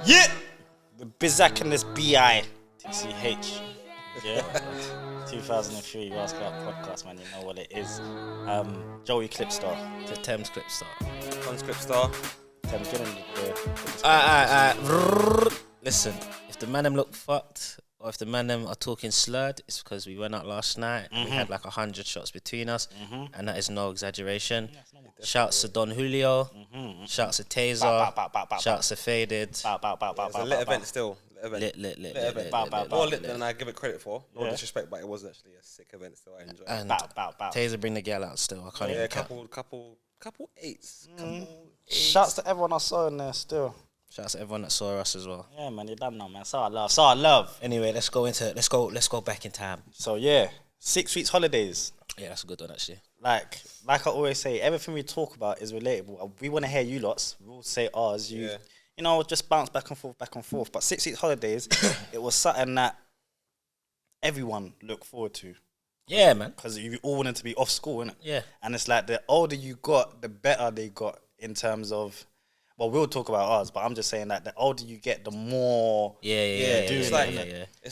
Yeah! The Bizak and this B-I-T-C-H. Yeah? 2003 Rask Out podcast, man. You know what it is. Joey Clipstar. The Temz Clipstar. Conz Clipstar. Temz, get in the Listen, if the man them look fucked, or if the man them are talking slurred, it's because we went out last night and we had like 100 shots between us, and that is no exaggeration. Shouts to Don Julio, shouts to Taser, shouts to Faded. It's a lit event still. Lit. More lit than I give it credit for. No disrespect, but it was actually a sick event still. I enjoyed it. And Taser bring the gal out still. I can't even couple eights. Shouts to everyone I saw in there still. Shouts to everyone that saw us as well. Yeah, man, you done now, man. So I love. Anyway, let's go back in time. So yeah, 6 weeks holidays. Yeah, that's a good one actually. Like I always say, everything we talk about is relatable. We want to hear you lots. We'll say ours. You know, just bounce back and forth. But 6 weeks holidays, it was something that everyone looked forward to. Yeah, man. Because you all wanted to be off school, innit? Yeah. And it's like the older you got, the better they got in terms of. Well, we'll talk about ours, but I'm just saying that the older you get, the more. It's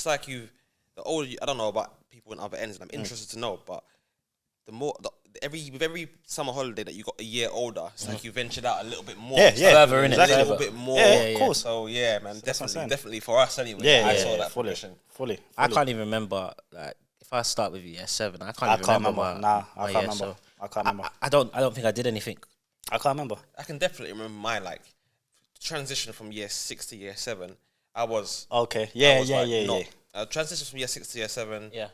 like the older you, I don't know about people in other ends, and I'm interested to know, but with every summer holiday that you got a year older, it's like you ventured out a little bit more. Further in it. A little bit more. Yeah, of course. So yeah, man, definitely for us anyway. I saw that progression. Fully. I can't even remember, like, if I start with year 7, I can't even remember. I can't remember. I can't remember. I don't think I did anything. I can't remember. I can definitely remember my transition from year 6 to year 7. I was okay. Transition from year 6 to year 7. Yeah.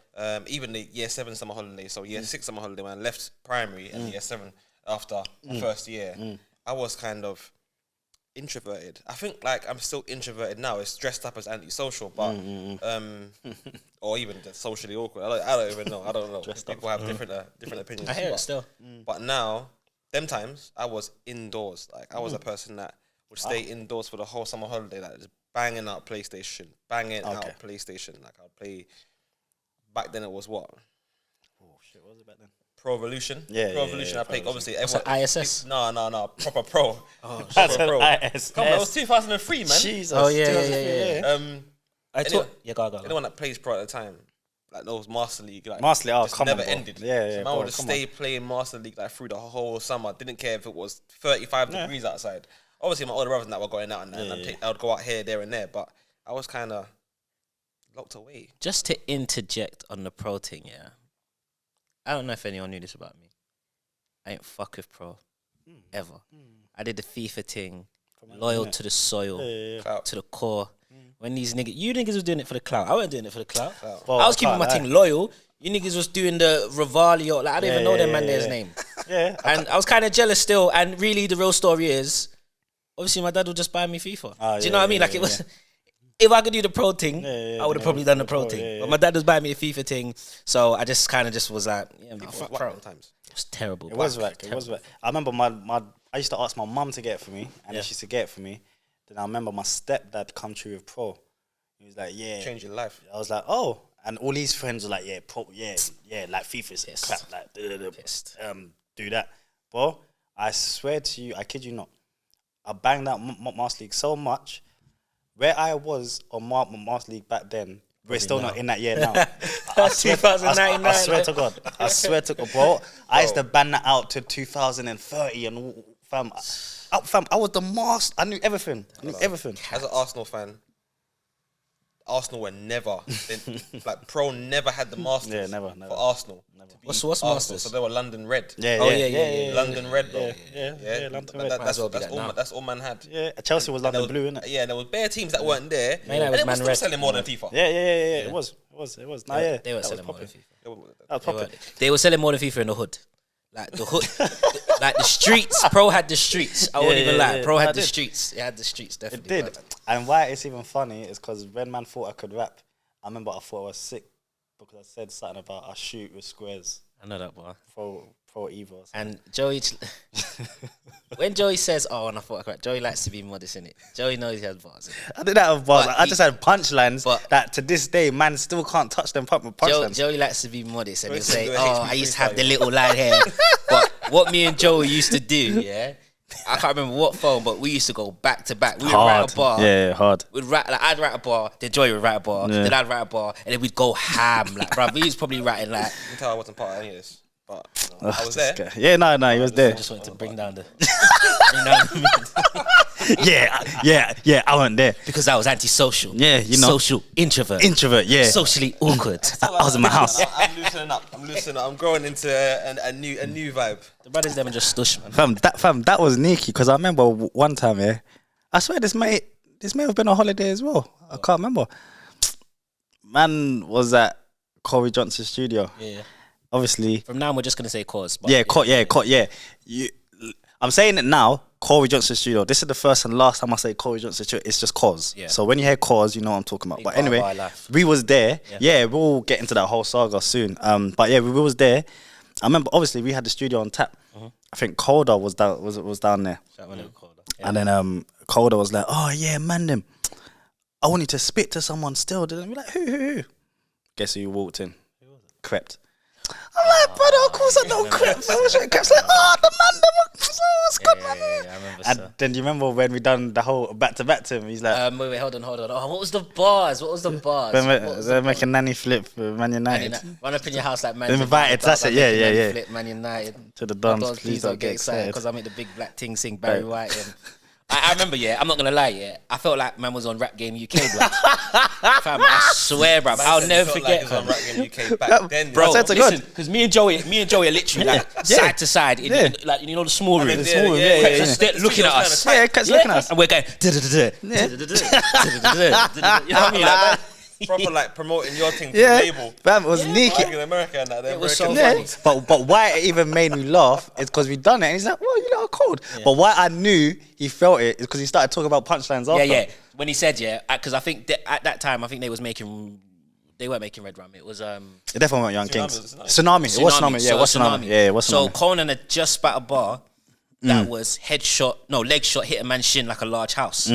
Even the year 7 summer holiday. So year 6 summer holiday when I left primary and year 7 after my first year, I was kind of introverted. I think like I'm still introverted now. It's dressed up as antisocial, but or even just socially awkward. I don't even know. I don't know. People have different opinions. I hear it still. But now, them times I was indoors. Like I was a person that would stay indoors for the whole summer holiday, like just banging out PlayStation. Like I'll play. Back then it was what? Oh shit! What was it back then? Pro Evolution. Pro Evolution. I played obviously. ISS. No, proper pro. That's proper pro. ISS. Come on, that was 2003, man. Jesus. Oh yeah. Go. Anyone that plays pro at the time, like those Master League, like Master League, just never ended. Yeah. So man would just stay playing Master League like through the whole summer. Didn't care if it was 35 degrees outside. Obviously, my older brothers and that were going out, and I would go out here, there, and there. But I was kind of locked away. Just to interject on the pro thing, yeah. I don't know if anyone knew this about me. I ain't fuck with pro ever. I did the FIFA thing, loyal to the soil, to the core. When these niggas, you niggas was doing it for the clout. I wasn't doing it for the clout. Well, I was keeping my thing loyal. You niggas was doing the Rivalio. Like I don't even know that man's name. Yeah. And I was kind of jealous still. And really, the real story is, obviously, my dad would just buy me FIFA. Do you know what I mean? Like it was. If I could do the pro thing, I would have probably done the pro thing. But my dad was buying me the FIFA thing, so I just kind of was like, fuck pro. Times. It was terrible. It was whack. I remember I used to ask my mum to get it for me, and then she used to get it for me. Then I remember my stepdad come through with pro. He was like, change your life. I was like, oh, and all these friends were like, pro, like FIFA's crap, like do that. Bro, I swear to you, I kid you not, I banged out Master League so much. Where I was on Master League back then, we're still not in that year now. I swear to God, bro. I used to ban that out to 2030 and fam, I was the master. I knew everything. As an Arsenal fan, Arsenal were never like pro never had the Masters. Yeah, never. For Arsenal. What's Masters? So they were London Red. London Red, bro. Yeah, London Red. That's all man had. Yeah, Chelsea was London Blue, innit? Yeah, there was bare teams that weren't there. And it was still selling more than FIFA. Yeah. It was. Nah, yeah. They were selling more than FIFA. That was proper. They were selling more than FIFA in the hood. Like the hood, like the streets. Pro had the streets. I won't even lie. Pro had the streets. It had the streets, definitely. It did. And why it's even funny is because when man thought I could rap, I remember I thought I was sick because I said something about I shoot with squares. I know that, boy. Pro Evo. And Joey, when Joey says, "Oh," and I thought, okay, Joey likes to be modest, innit? Joey knows he has bars. I didn't have bars. I just had punchlines that to this day, man still can't touch them punchlines. Joey likes to be modest and he'll say, "Oh, I used to have the little light hair." But what me and Joey used to do, I can't remember what phone, but we used to go back to back. We would Hard. write a bar. Yeah, hard. We'd write, like, I'd write a bar, then Joy would write a bar, then I'd write a bar, and then we'd go ham. Like, bro, we was probably writing like. You can tell I wasn't part of any of this, but I was there. Yeah, no, he was there. I just wanted to bring down the. Yeah, I wasn't there. Because I was antisocial. Yeah, you know. Social introvert. Yeah. Socially awkward. I was in my house. I'm loosening up. I'm growing into a new vibe. The brothers them are just stush, man. Fam, that was sneaky because I remember one time, yeah. I swear this may have been a holiday as well. I can't remember. Man was at Corey Johnson's studio. Yeah. Obviously. From now on, we're just gonna say cause. Yeah. I'm saying it now. Corey Johnson's studio. This is the first and last time I say Corey Johnson's studio. It's just cause. Yeah. So when you hear cause, you know what I'm talking about. Big But part of anyway, our life. we was there. Yeah, we'll get into that whole saga soon. But yeah, we was there. I remember. Obviously, we had the studio on tap. I think Calder was down there. Yeah. And then Calder was like, "Oh yeah, man, them. I wanted to spit to someone still." Didn't we? Like, who? Guess who walked in? Crept. I'm like, brother, of course I know Crept. Crept's like, oh, the man, what's good, man? Yeah, I remember. And then do you remember when we done the whole back to him? He's like, Wait, hold on. Oh, what was the bars? they're making nanny flip for Man United. Run up in your house like Man They're invited, that's it, yeah. Flip Man United. To the Dons, Please don't get excited because I make the big black thing sing Barry White. And I remember, I'm not gonna lie, I felt like man was on Rap Game UK, blood. Fam, I swear, bruv, I'll never forget. Like on Rap Game UK back then, bro. Listen, because me and Joey are literally like side to side, in, like you know the small room. Looking at us. Yeah, Creps looking at us. And we're going. You know what I mean? Like, proper like promoting your thing to Yeah, the label. fam, it was sneaky. Like in America and that. It was so American funny. But why it even made me laugh is because we done it. And he's like, well, you lot are cold. But why I knew he felt it is because he started talking about punchlines after. Yeah. When he said because I think at that time I think they weren't making Red Rum. It was It definitely weren't Young Kings. Tsunami. Tsunami. It was Tsunami. Yeah, it was Tsunami. Yeah, it was So Tsunami. Conan had just spat a bar that was leg shot, hit a man's shin like a large house.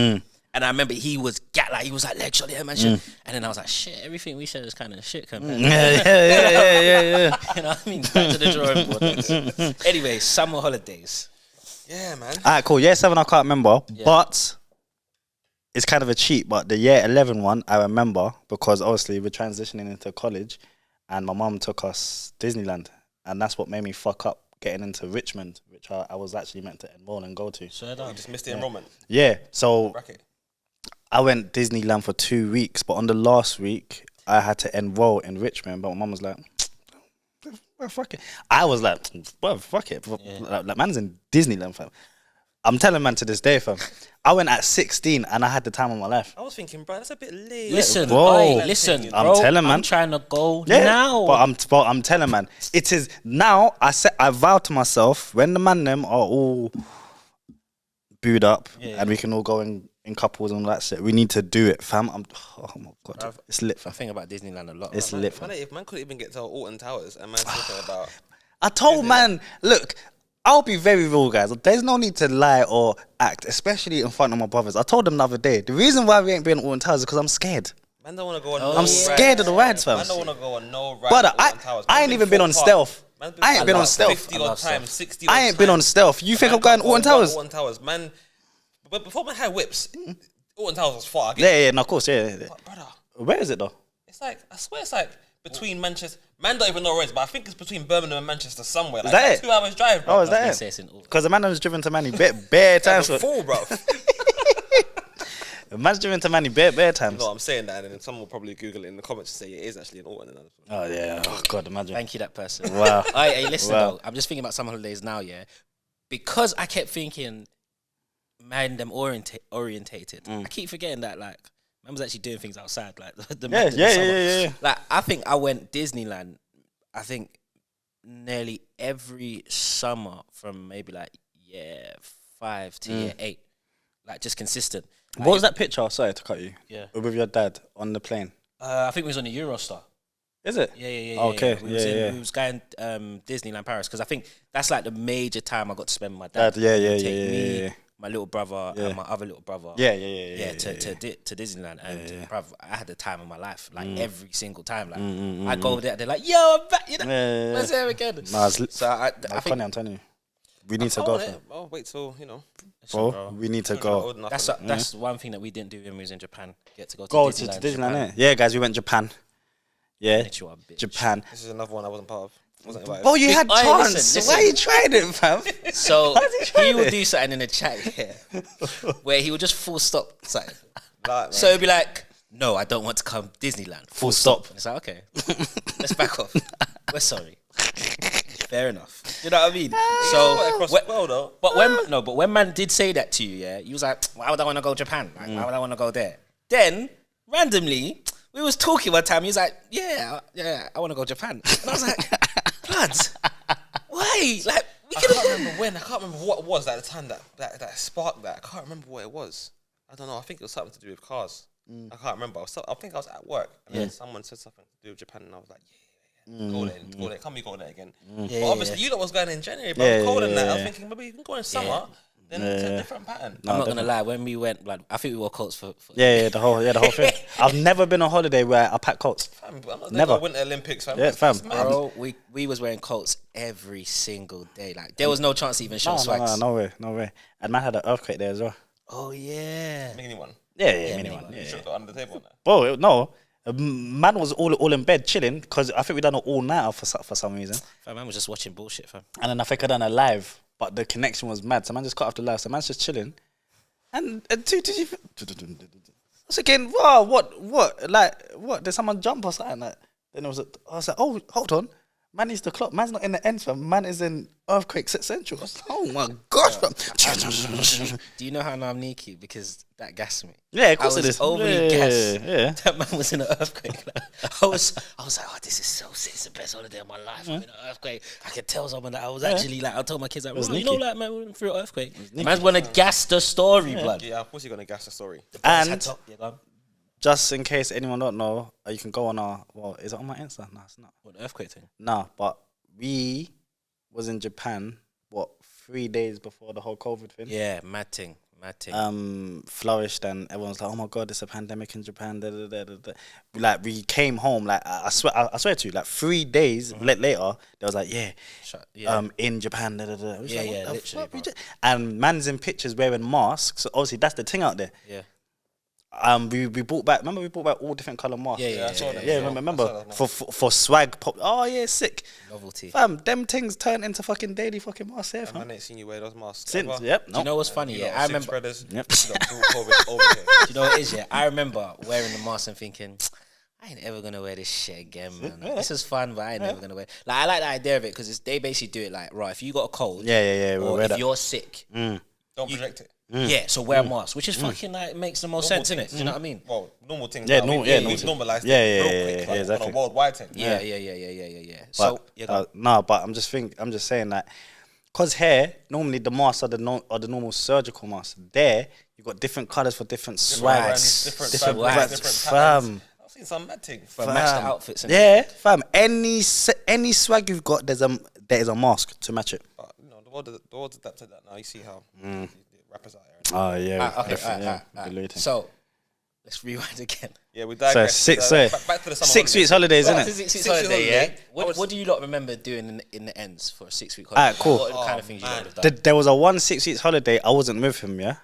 And I remember he was like leg shot, hit a man's shin. And then I was like, shit, everything we said is kind of shit compared. Yeah. You know what I mean? Back to the drawing board. Anyway, summer holidays. Yeah, man. All right, cool. Year 7, I can't remember. But it's kind of a cheat. But the year 11 one, I remember because obviously we're transitioning into college and my mum took us Disneyland. And that's what made me fuck up getting into Richmond, which I was actually meant to enroll and go to. So You just missed the enrollment. Yeah, so Bracket. I went Disneyland for 2 weeks, but on the last week, I had to enroll in Richmond, but my mum was like, well, fuck it. I was like, well, fuck it. Like, man's in Disneyland, fam. I'm telling man to this day, fam. I went at 16 and I had the time of my life. I was thinking, bro, that's a bit late. Listen, Whoa. listen, I'm bro, telling, man. I'm trying to go now. But I'm telling, man. It is now. I vowed to myself when the man them are all booed up and we can all go in couples and all that shit. We need to do it, fam. Oh my god, it's lit, fam. I think about Disneyland a lot. It's lit, fam. If man could even get to Alton Towers and man's talking about. I told man, look, I'll be very real, guys. There's no need to lie or act, especially in front of my brothers. I told them the other day, the reason why we ain't been Alton Towers is because I'm scared. Man don't want to go on I'm scared of the rides, fam. Man don't want to go on no rides. Brother, Alton Towers. I ain't even been on stealth. I ain't been on stealth. 50 odd times, 60 I ain't been on stealth. You think I'm going Alton Towers? Alton Towers, man. But before man had whips, Alton Towers was far. Yeah, no, of course, yeah. But brother, Where is it though? it's like, I swear it's like between Manchester. Man don't even know where it is, but I think it's between Birmingham and Manchester somewhere. Like that it? 2 hours drive, bro. Oh, is that Say it? it's in Alton. Because the man was driven to Manny bare times. Full, bro. The man's driven to Manny bare times. No, I'm saying that, and then someone will probably Google it in the comments and say it is actually in Alton. Oh yeah. Oh god, imagine. Thank you, that person. Wow. Hey, listen Wow. though. I'm just thinking about summer holidays now, because I kept thinking, man, them orientated. I keep forgetting that like man was actually doing things outside, like the Yeah. Like I think I went Disneyland. I think nearly every summer from maybe like year 5 to year 8, like just consistent. Like, What was that picture? Sorry to cut you. Yeah. With your dad on the plane. I think we was on the Eurostar. Is it? Yeah. Okay, We was going Disneyland Paris because I think that's like the major time I got to spend with my dad. Yeah. Me, my little brother, and my other little brother. Yeah. To Disneyland, and bruv, I had the time of my life, like every single time. Like I go over there, they're like, "Yo, I'm back," you know. Let's hear again. Nah, it's So I funny, think I'm telling you. We need to I go. want it. I'll wait till Bro, we need to go. That's one thing that we didn't do when we was in Japan. Get to go to Go Disneyland. to Disneyland, innit? Yeah, guys, we went Japan. Yeah, Bitch, you are a bitch. Japan. This is another one I wasn't part of. Wasn't invited. Oh, you had Oi, chance. listen. Why are you trying it, fam? So Why is he trying he would it? do something in the chat here, where he would just full stop something. Like, So it'd be like, "No, I don't want to come Disneyland." Full stop. And it's like, okay, let's back off. We're sorry. Fair enough. You know what I mean? So, across the world though. but when man did say that to you, yeah, you was like, "Why would I want to go Japan? Like, why would I want to go there?" Then randomly, we was talking one time. He was like, "Yeah, I want to go Japan." And I was like, "Bloods, why? Like, we I could can't have." remember when. I can't remember what it was at the time that sparked that. I can't remember what it was. I don't know. I think it was something to do with cars. I can't remember. I think I was at work and then someone said something to do with Japan, and I was like, go there. Can't be going there again. But obviously, you know what's going in January, but it was cold in that. I was thinking maybe you can go in summer. Then it's a different pattern. I'm not gonna lie. When we went, like, I think we wore coats for The whole thing. I've never been on holiday where I pack coats. Fam, I'm not Never. Winter Olympics, fam. Yeah, fam. It's mad. Bro, we was wearing coats every single day. Like, there was no chance to even show swags. No way. And man had an earthquake there as well. Oh yeah. Mini one. Yeah, mini one. You should have got under the table on that. Bro, no. Man was all in bed chilling because I think we done it all night for some reason. Fam, man was just watching bullshit, fam. And then I think I done a live, but the connection was mad. So man just cut off the live. So man's just chilling. And I was thinking, wow, what? Like, what? Did someone jump or something? Like, then I was like, oh, hold on. Man is the clock. Man's not in the ends, fam. Man is in earthquake central. I was like, oh my gosh, fam. Do you know how now I'm Niki? Because that gassed me. Yeah, of course I it was is. overly gassed. Yeah. That man was in an earthquake. Like, I was like, oh, this is so sick. It's the best holiday of my life. I'm in an earthquake. I could tell someone that I was actually like, I told my kids, like, was you know, Niki. like, man, we went through an earthquake. Man's want to gas the story, blood. Yeah, of course you're gonna gas the story. And Yeah, go on. just in case anyone don't know, you can go on is it on my Insta? No, it's not. What, the earthquake thing? No, but we was in Japan, 3 days before the whole COVID thing? Yeah, mad thing. Flourished, and everyone's like, oh my god, there's a pandemic in Japan. Like, we came home, like, I swear to you, like 3 days later, they was like, in Japan. Was Yeah, like, yeah, what the literally, fuck we bro. did? And man's in pictures wearing masks. So obviously that's the thing out there. Yeah. We brought back. Remember, we brought back all different color masks. Yeah, I saw them. Yeah, I saw remember them. for swag pop. Oh yeah, sick. Novelty. Fam, them things turn into fucking daily fucking masks here, fam. Man ain't seen you wear those masks. Since, ever. yep. Do you know what's funny? You Yeah, lot I sick remember. spreaders. Yep. You lot brought COVID over here. Do you know what it is? Yeah, I remember wearing the mask and thinking, I ain't ever gonna wear this shit again, man. This is fun, but I ain't never gonna wear. Like, I like the idea of it because they basically do it like, right, if you got a cold, Yeah. or wear if that. you're sick, Don't project it. yeah, so wear a mask, which is fucking like makes the most Normal sense, innit? things. Do you know what I mean? Well, normal things. Yeah, now. normal- we, yeah, we, normal we've things. normalised Yeah, it yeah, real yeah, quick, yeah, like, exactly. on a worldwide thing. Yeah. So yeah, go on. No, but I'm just saying that because here normally the masks are the normal surgical masks. There you got different colors for different swags, Different different fabrics, swags, different patterns. fam. I've seen some mad things. But match the outfits. innit? Yeah, fam. Any swag you've got, there is a mask to match it. But, you know, the world's adapted that now. You see how the rappers are here. Oh yeah. Okay. So let's rewind again. Yeah, we So digress. Back to the summer 6 weeks holidays, isn't it? 6 weeks 6 week holiday, yeah. holiday. What do you lot remember doing in the ends for a 6 week holiday? Alright, cool. What are the kind of things you lot would have done? There was a 6 weeks holiday. I wasn't with him. Yeah,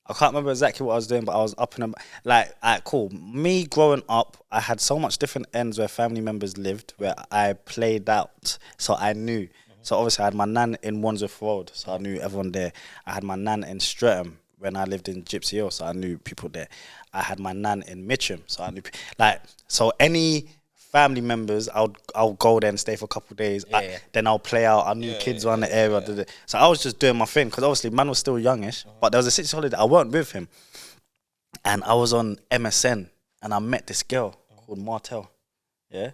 I can't remember exactly what I was doing, but I was up and about. Like, alright, cool. Me growing up, I had so much different ends where family members lived, where I played out, so I knew. So obviously, I had my nan in Wandsworth Road, so I knew everyone there. I had my nan in Streatham when I lived in Gypsy Hill, so I knew people there. I had my nan in Mitcham, so I knew so any family members, I'll go there and stay for a couple of days. Then I'll play out. I knew kids around the area. So I was just doing my thing because obviously man was still youngish. But there was a 6 holiday. I weren't with him, and I was on MSN and I met this girl called Martel, yeah,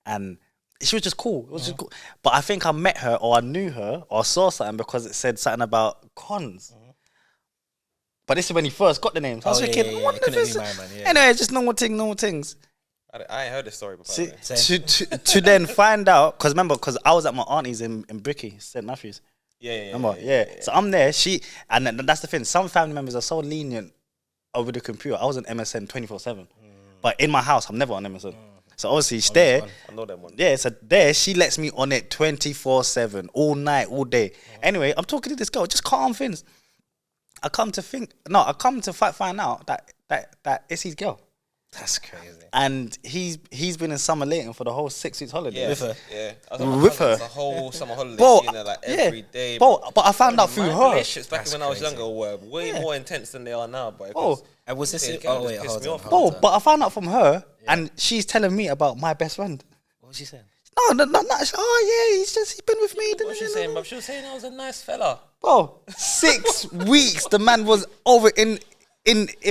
and she was just cool. It was just cool. But I think I met her or I knew her or I saw something because it said something about Conz. But this is when he first got the name. So I was thinking, what the fuck? Anyway, just normal things. I ain't heard this story before. To then find out, because I was at my auntie's in Bricky, St. Matthews. Remember? So I'm there. And that's the thing. Some family members are so lenient over the computer. I was on MSN 24/7, but in my house, I'm never on MSN. So obviously she's there. I know them one. Yeah, so there she lets me on it 24/7, all night, all day. Anyway, I'm talking to this girl, just calm things. I come to find out that it's his girl. That's crazy. And he's been in summer Leighton for the whole 6 weeks holiday. Yeah, With her? Yeah. With her. The whole summer holiday. Bro, Seeing her like yeah. every day. Bro, but I found out through My her. relationships back That's when I was crazy. younger were way more intense than they are now, boy. Oh, And was this Yeah, it? girl Oh, just wait, pissed hold me on. off. hold bro, on. but I found out from her, and she's telling me about my best friend. What was she saying? No. Oh yeah, he's been with me. What was she saying, bro? She was saying I was a nice fella. Bro, 6 weeks the man was over in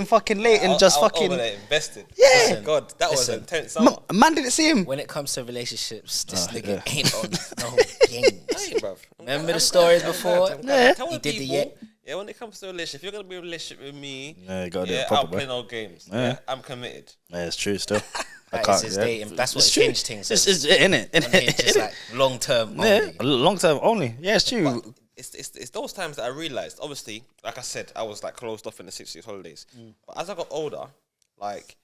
fucking Leighton, just I was fucking. over there invested. Yeah. Oh, God, that was Listen. intense summer. Man didn't see him. When it comes to relationships, this Oh, nigga yeah. ain't on no games. Hey, bruv. Remember the stories before? Yeah. Tell He the did the people, yeah, when it comes to a relationship, if you're going to be in a relationship with me, Yeah, you gotta do it yeah, proper, I'll bro. play no games. Yeah. Yeah, I'm committed. Yeah, it's true still. I That is his dating. That's what It's it true. changed things. It's in it. Just like long term. Yeah, long term only. Yeah, it's true. But it's those times that I realised, obviously, like I said, I was like closed off in the 6 weeks holidays. But as I got older, like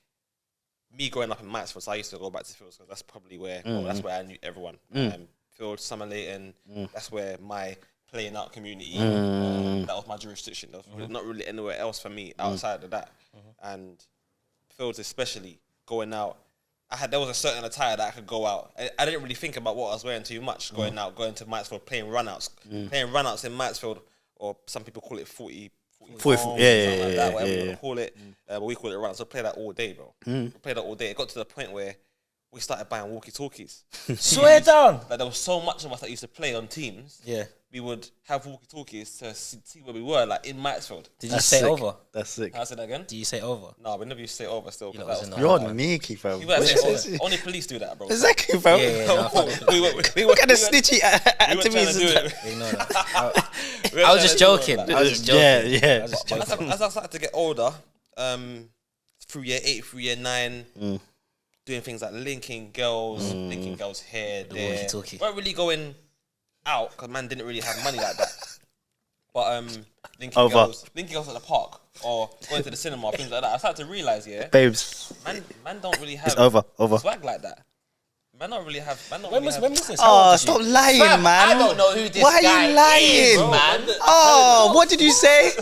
me growing up in Mansfield, so I used to go back to Fields because that's probably where, that's where I knew everyone. Fields, Summer Leighton, that's where my playing out community, that was my jurisdiction. There was not really anywhere else for me outside of that. And Fields especially, going out, there was a certain attire that I could go out. I didn't really think about what I was wearing too much. Going out, going to Mansfield, playing runouts in Mansfield, or some people call it 40 yeah, something yeah, like that, whatever you yeah. want to call it. But we call it runouts. So play that all day, bro. We played that all day. It got to the point where we started buying walkie-talkies. Swear down. Like there was so much of us that used to play on teams. Yeah. We would have walkie-talkies to see where we were, like in Mansfield. Did you That's say sick. over? That's sick. Can I say that again? Do you say over? No, we never used to say over still. You 'cause lot that was was in You're the- sneaky, fam. You guys say over. Only police do that, bro. Exactly, fam. Yeah, no, What kind of snitchy We weren't trying to activities do is that? it. Ignore that. We weren't I trying was just to do it joking. like I that. was just joking. Yeah. I was just But joking. as I started to get older, through year 8, through year 9, doing things like linking girls here, there. walkie-talkie. Weren't really going out because man didn't really have money like that. But linking Over. girls at the park or going to the cinema, things like that. I started to realise, yeah, Babes, man don't really have it's over. swag like that. Man don't really have. When was this? How Oh, old was stop you? lying, Fam, man. I don't know who this Why guy are you lying? is, man. Oh, what did you say?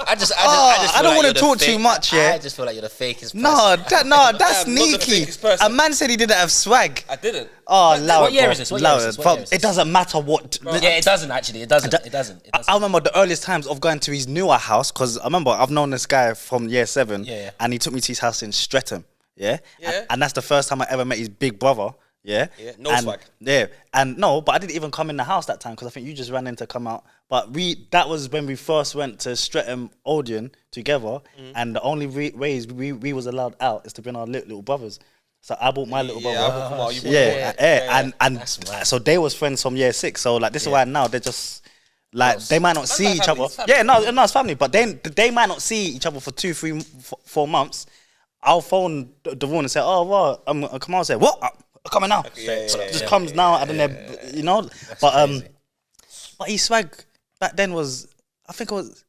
I just I feel don't like wanna you're the talk too fake- much, yeah? I just feel like you're the fakest person. No, that's I'm not the sneaky. fakest person. A man said he didn't have swag. I didn't. Oh, loud. What year is this? What year is this? What year is It this? doesn't matter what. Yeah, it doesn't actually. It doesn't. It doesn't. I remember the earliest times of going to his newer house because I remember I've known this guy from year 7, Yeah. and he took me to his house in Streatham, Yeah. and that's the first time I ever met his big brother, Yeah, no and, swag. yeah, and no, but I didn't even come in the house that time because I think you just ran in to come out. But that was when we first went to Streatham Odeon together, and the only ways we was allowed out is to bring our little brothers. So I bought my little Yeah, brother. I bought- come on, you bought Yeah, your- and That's mad. so they was friends from year 6. So like this is why now they're just like they might not see like each family, other. it's family. Yeah, no, it's family. But then they might not see each other for 2, 3, 4 months. I'll phone Devon and say, "Oh, what? I'm come on." And say, "What? I'm coming now." Yeah, So yeah, it just yeah, comes now, and then you know. But his swag back then was, I think it was,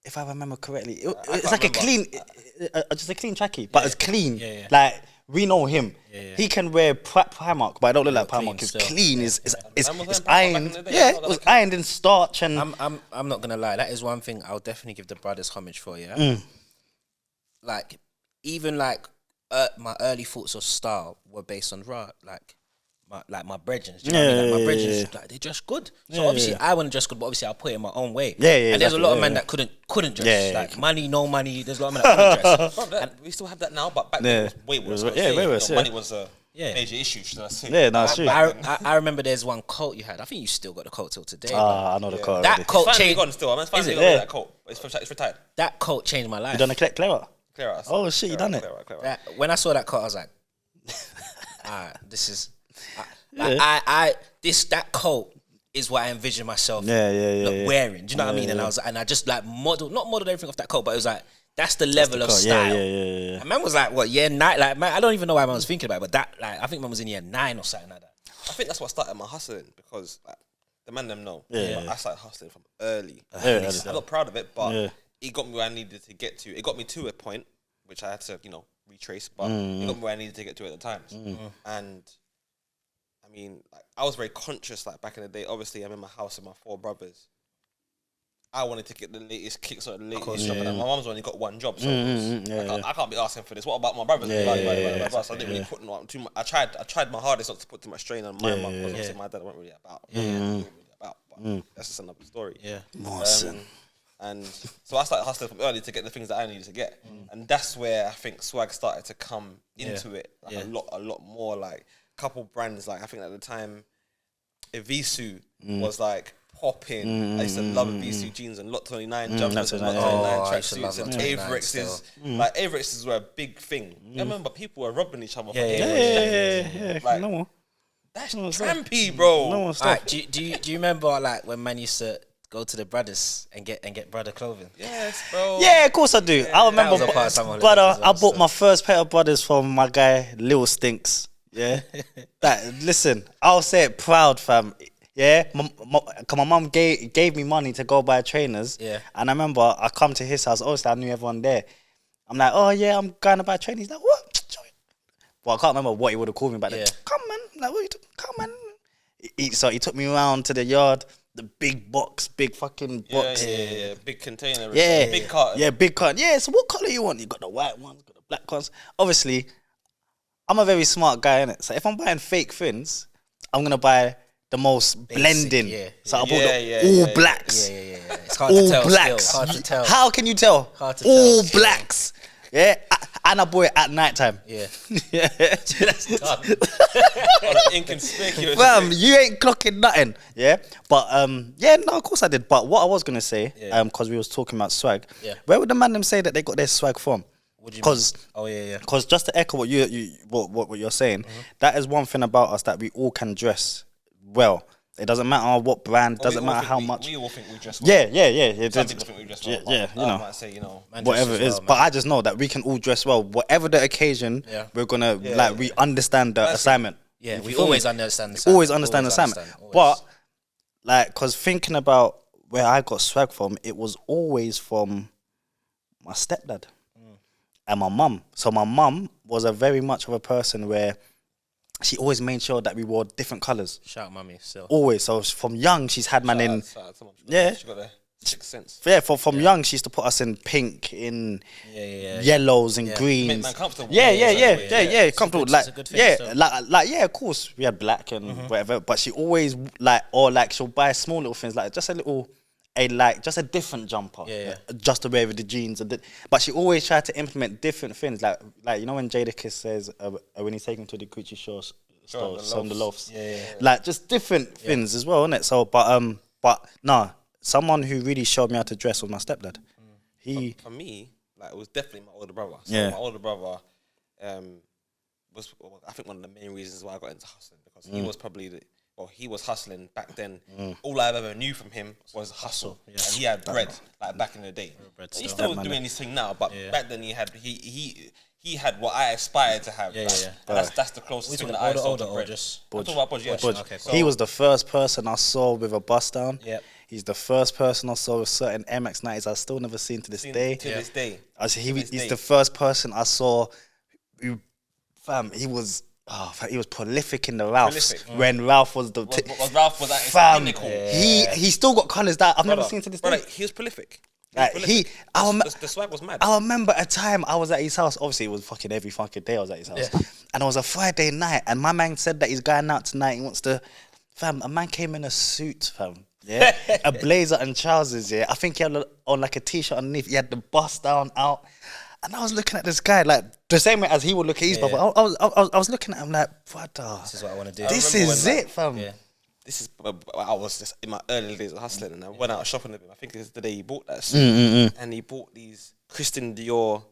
if I remember correctly, it's like can't a clean, just a clean trackie, but it's clean. yeah. Like we know him. yeah. He can wear Primark, but I don't look like clean Primark. It's still. clean. It's Man was it's wearing Primark back ironed. in the day. Yeah, It's it not was like- ironed in starch and. I'm not gonna lie. That is one thing I'll definitely give the brothers homage for. Yeah. Like even like my early thoughts of style were based on my brethren. Do you know what I mean? Like my brethren, like they dress good. So obviously I want to dress good, but obviously I'll put it in my own way. Yeah, yeah, And there's a exactly, lot of yeah, men yeah. that couldn't dress. Yeah, yeah, Like money, no money. There's a lot of men that couldn't dress. Bro, we still have that now, but back then it was way worse. way worse, yeah. Money was a Yeah. major issue. Should I say? Yeah, no, it's true. I remember there's one coat you had. I think you still got the coat till today. bro. I know the car. That already. coat Finally changed. gone still. I mean, finally it? got Yeah. that coat. It's retired. That coat changed my life. You done a clear out? Clear out. Oh, shit, you done it. Clear out. That, when I saw that coat, I was like, this is, that coat is what I envisioned myself Yeah. wearing. Do you know what I mean? And I just like not modeled everything off that coat, but it was like, that's the level of coat. style. Yeah. And man was like, what, year 9? Like, man, I don't even know why man was thinking about it, but that, like, I think man was in year 9 or something like that. I think that's what started my hustling because like, the man them know. Yeah. But I started hustling from early. Early. I'm not proud of it, but Yeah. it got me where I needed to get to. It got me to a point which I had to, retrace, but it got me where I needed to get to at the times. And I mean, like, I was very conscious, like, back in the day. Obviously, I'm in my house with my 4 brothers. I wanted to get the latest kicks or the latest stuff. And my mum's only got 1 job, so I can't be asking for this. What about my brothers? So I didn't really put too much. I tried my hardest not to put too much strain on my mum, because obviously my dad wasn't really about. But that's just another story. And so I started hustling from early to get the things that I needed to get, and that's where I think swag started to come into it, like a lot more. Like a couple brands, like I think at the time, Evisu was like popping. I used to love Evisu jeans and Lot 29 jumpers and Lot 29 tracksuits and Averexes. Like Averexes were a big thing. I remember people were robbing each other for Averexes. Like, no that's trampy, bro. No more stuff. Right, do you remember like when man used to go to the brothers and get brother clothing? Yes, bro. Yeah, of course I do. I remember, brother. I bought my first pair of brothers from my guy Lil Stinks. Yeah, listen, I'll say it proud, fam. Yeah, my mum gave me money to go buy trainers. Yeah, and I remember I come to his house. Obviously, I knew everyone there. I'm like, oh yeah, I'm going to buy trainers. He's like, what? Well, I can't remember what he would have called me back then. Come man, like, what you doing? Come man. So he took me around to the yard. The big fucking box. Yeah. Big container. Yeah. Big carton. Yeah, big carton. Yeah, so what colour you want? You got the white ones, got the black ones. Obviously, I'm a very smart guy, innit? So if I'm buying fake fins, I'm going to buy the most basic, blending. Yeah. So I bought all blacks. Yeah. It's hard to tell. Blacks. Hard to tell. How can you tell? Hard to tell. All blacks. Yeah. And I bought it at night time. Yeah. That's done. Inconspicuous. Fam, you ain't clocking nothing. Yeah. But no, of course I did. But what I was gonna say, because we was talking about swag, where would the man them say that they got their swag from? Because because just to echo what you're saying, that is one thing about us, that we all can dress well. It doesn't matter what brand, doesn't matter how much. We all think we dress well. Yeah. Some people think we dress well. Yeah, I might say, whatever it is. But I just know that we can all dress well. Whatever the occasion, we're gonna we understand the assignment. Yeah, we always understand the assignment. Always understand the assignment. But like, because thinking about where I got swag from, it was always from my stepdad and my mum. So my mum was a very much of a person where she always made sure that we wore different colours. Shout out mummy still. Always. So from young, she's had man in. She got a sixth sense. Yeah, from young, she used to put us in pink, in yellows and greens. Make man comfortable. Yeah, comfortable. Like, of course, we had black and whatever. But she always she'll buy small little things, like just a little. Just a different jumper, just to wear with the jeans, but she always tried to implement different things, like when Jadakiss says when he's taken to the Gucci stores, some the loafs, like just different things as well, innit? So, but no, someone who really showed me how to dress was my stepdad. For me, like, it was definitely my older brother. So my older brother was, I think, one of the main reasons why I got into hustling, because he was probably he was hustling back then. All I ever knew from him was hustle. And he had bread, like back in the day. He's still doing his thing now, but back then he had what I aspired to have. And that's the closest thing that I saw to bread. I'm talking about Budge, Okay, cool. He was the first person I saw with a bust down. He's the first person I saw with certain MX-90s I've still never seen to this day. He's the first person I saw who, he was prolific in the Ralphs when Ralph was the Ralph was at his pinnacle. He still got colours that I've never seen to this day. He was prolific. The swag was mad. I remember a time I was at his house. Obviously, it was fucking every fucking day I was at his house, and it was a Friday night. And my man said that he's going out tonight. He wants to, a man came in a suit, a blazer and trousers. Yeah, I think he had on like a t-shirt underneath. He had the bust down out. And I was looking at this guy like the same way as he would look at his brother. I was looking at him like, brother, this is what I want to do. This is it, fam. This is, I was just in my early days of hustling, and I went out shopping with him. I think this is the day he bought that suit, and he bought these Christian Dior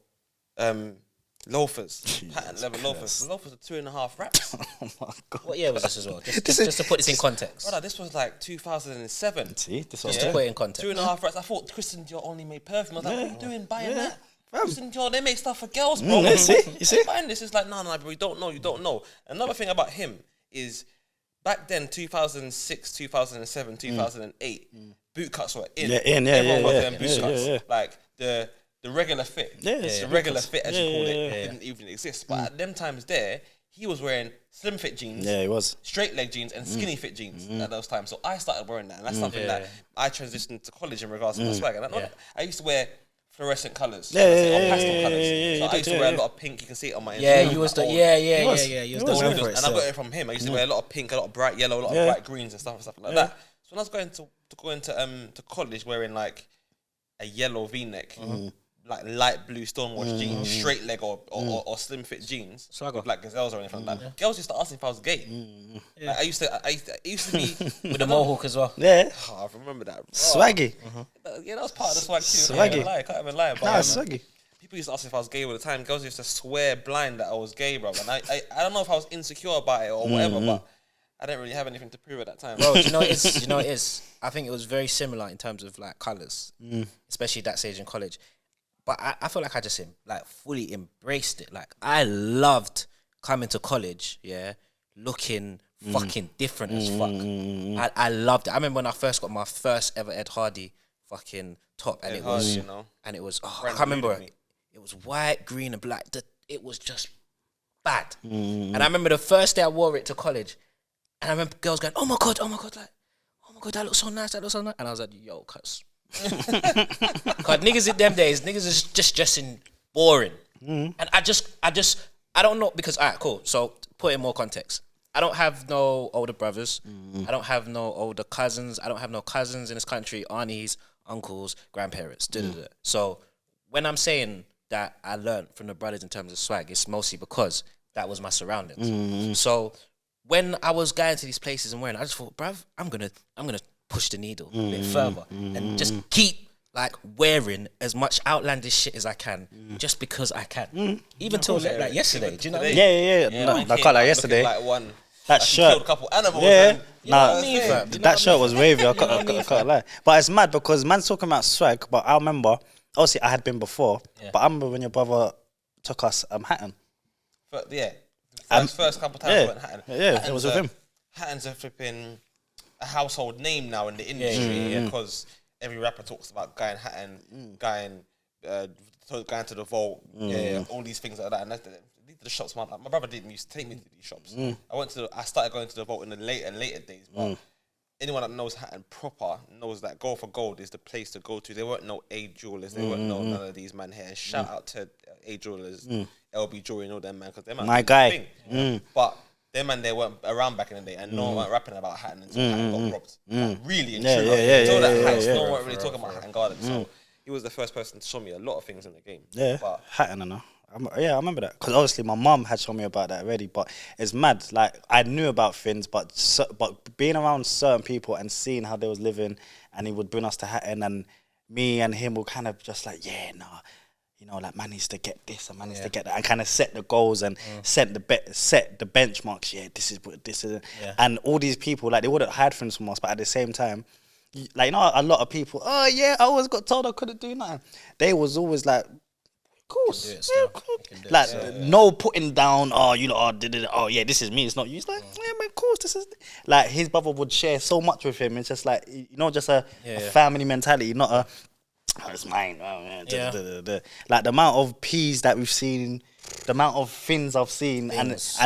loafers, patent leather loafers. The loafers are 2.5 racks. Oh my God. What year was this as well? Just to put this in context. Brother, this was like 2007. See, this was to put it in context. 2.5 racks. I thought Christian Dior only made perfume. I was like, what are you doing buying that? Christian Dior, they make stuff for girls, bro. You see? Buying this is like, no, bro, you don't know. Another thing about him is, back then, 2006, 2007, 2008, boot cuts were in. Everyone was wearing boot cuts. Like, the the regular fit. The regular fit, as you call it, didn't even exist. But at them times there, he was wearing slim fit jeans. Yeah, he was. Straight leg jeans and skinny fit jeans at those times. So I started wearing that. And that's something that I transitioned to college in regards to my swag. And I used to wear fluorescent colours. Or pastel colours. So I used to wear a lot of pink. You can see it on my Instagram. Yeah, you was the you was the one for it. And I got it from him. I used to wear a lot of pink, a lot of bright yellow, a lot of bright greens and stuff like that. So when I was going to college wearing like a yellow V-neck, like light blue stonewashed jeans, straight leg or slim fit jeans, with like gazelles or anything like that. Girls used to ask me if I was gay. Like, I used to be with the mohawk as well. Yeah. Oh, I remember that. Swaggy. Yeah, that was part of the swag too. Swaggy. I can't even lie. But, Swaggy. people used to ask me if I was gay all the time. Girls used to swear blind that I was gay, bro. And I don't know if I was insecure about it or whatever, but I didn't really have anything to prove at that time. Bro, do you know what it is? I think it was very similar in terms of like colours, especially that stage in college. But I feel like I just like fully embraced it. Like I loved coming to college, looking fucking different as fuck. I loved it. I remember when I first got my first ever Ed Hardy fucking top, and and it was I can't remember. It was white, green, and black. It was just bad. And I remember the first day I wore it to college, and I remember girls going, "Oh my god, like, oh my god, that looks so nice, And I was like, "Yo, cuz." Cause niggas in them days, niggas is just dressing boring, and I don't know, because alright, cool. So put in more context. I don't have no older brothers. I don't have no older cousins. I don't have no cousins in this country, aunties, uncles, grandparents. So when I'm saying that I learned from the brothers in terms of swag, it's mostly because that was my surroundings. So when I was going to these places and wearing, I just thought, bruv, I'm gonna push the needle a bit further and just keep like wearing as much outlandish shit as I can, just because I can. Even till like yesterday, do you know what I mean? Yeah. No, I can't like yesterday. Like one, that shirt, killed a couple animals. That shirt was wavy. I can't lie. But it's mad because man's talking about swag. But I remember, obviously, I had been before. But I remember when your brother took us Hatton. But first couple times I went Hatton. Yeah, it was with him. Hatton's a flipping a household name now in the industry because every rapper talks about Guy in Hatton, going to the vault, all these things like that. And these are the shops. My brother didn't used to take me to these shops. I started going to the vault in the later days. But anyone that knows Hatton proper knows that Gold for Gold is the place to go to. There weren't no A jewelers. There weren't none of these man here. And shout out to A jewelers, LB Jewelry, and all them man, because them man my guy. But them man, they weren't around back in the day, and no one weren't rapping about Hatton until Hatton got robbed. Like, really and true. Until that Hatton, no one weren't really talking about Hatton Garden. So he was the first person to show me a lot of things in the game. Yeah, but Hatton, I know. I remember that because obviously my mum had shown me about that already. But it's mad. Like I knew about things, but being around certain people and seeing how they was living, and he would bring us to Hatton, and me and him were kind of just like, you know, like man needs to get this and man needs to get that, and kind of set the goals and set the benchmarks. Yeah, this is, and all these people, like they wouldn't hide things from us, but at the same time, like you know, a lot of people, I always got told I couldn't do nothing. They was always like, of course, like no putting down. This is me. It's not you. It's like, man, of course, this is. Like his brother would share so much with him. It's just like just a family mentality, not a. It's mine. Like the amount of peas that we've seen, the amount of things I've seen, and it's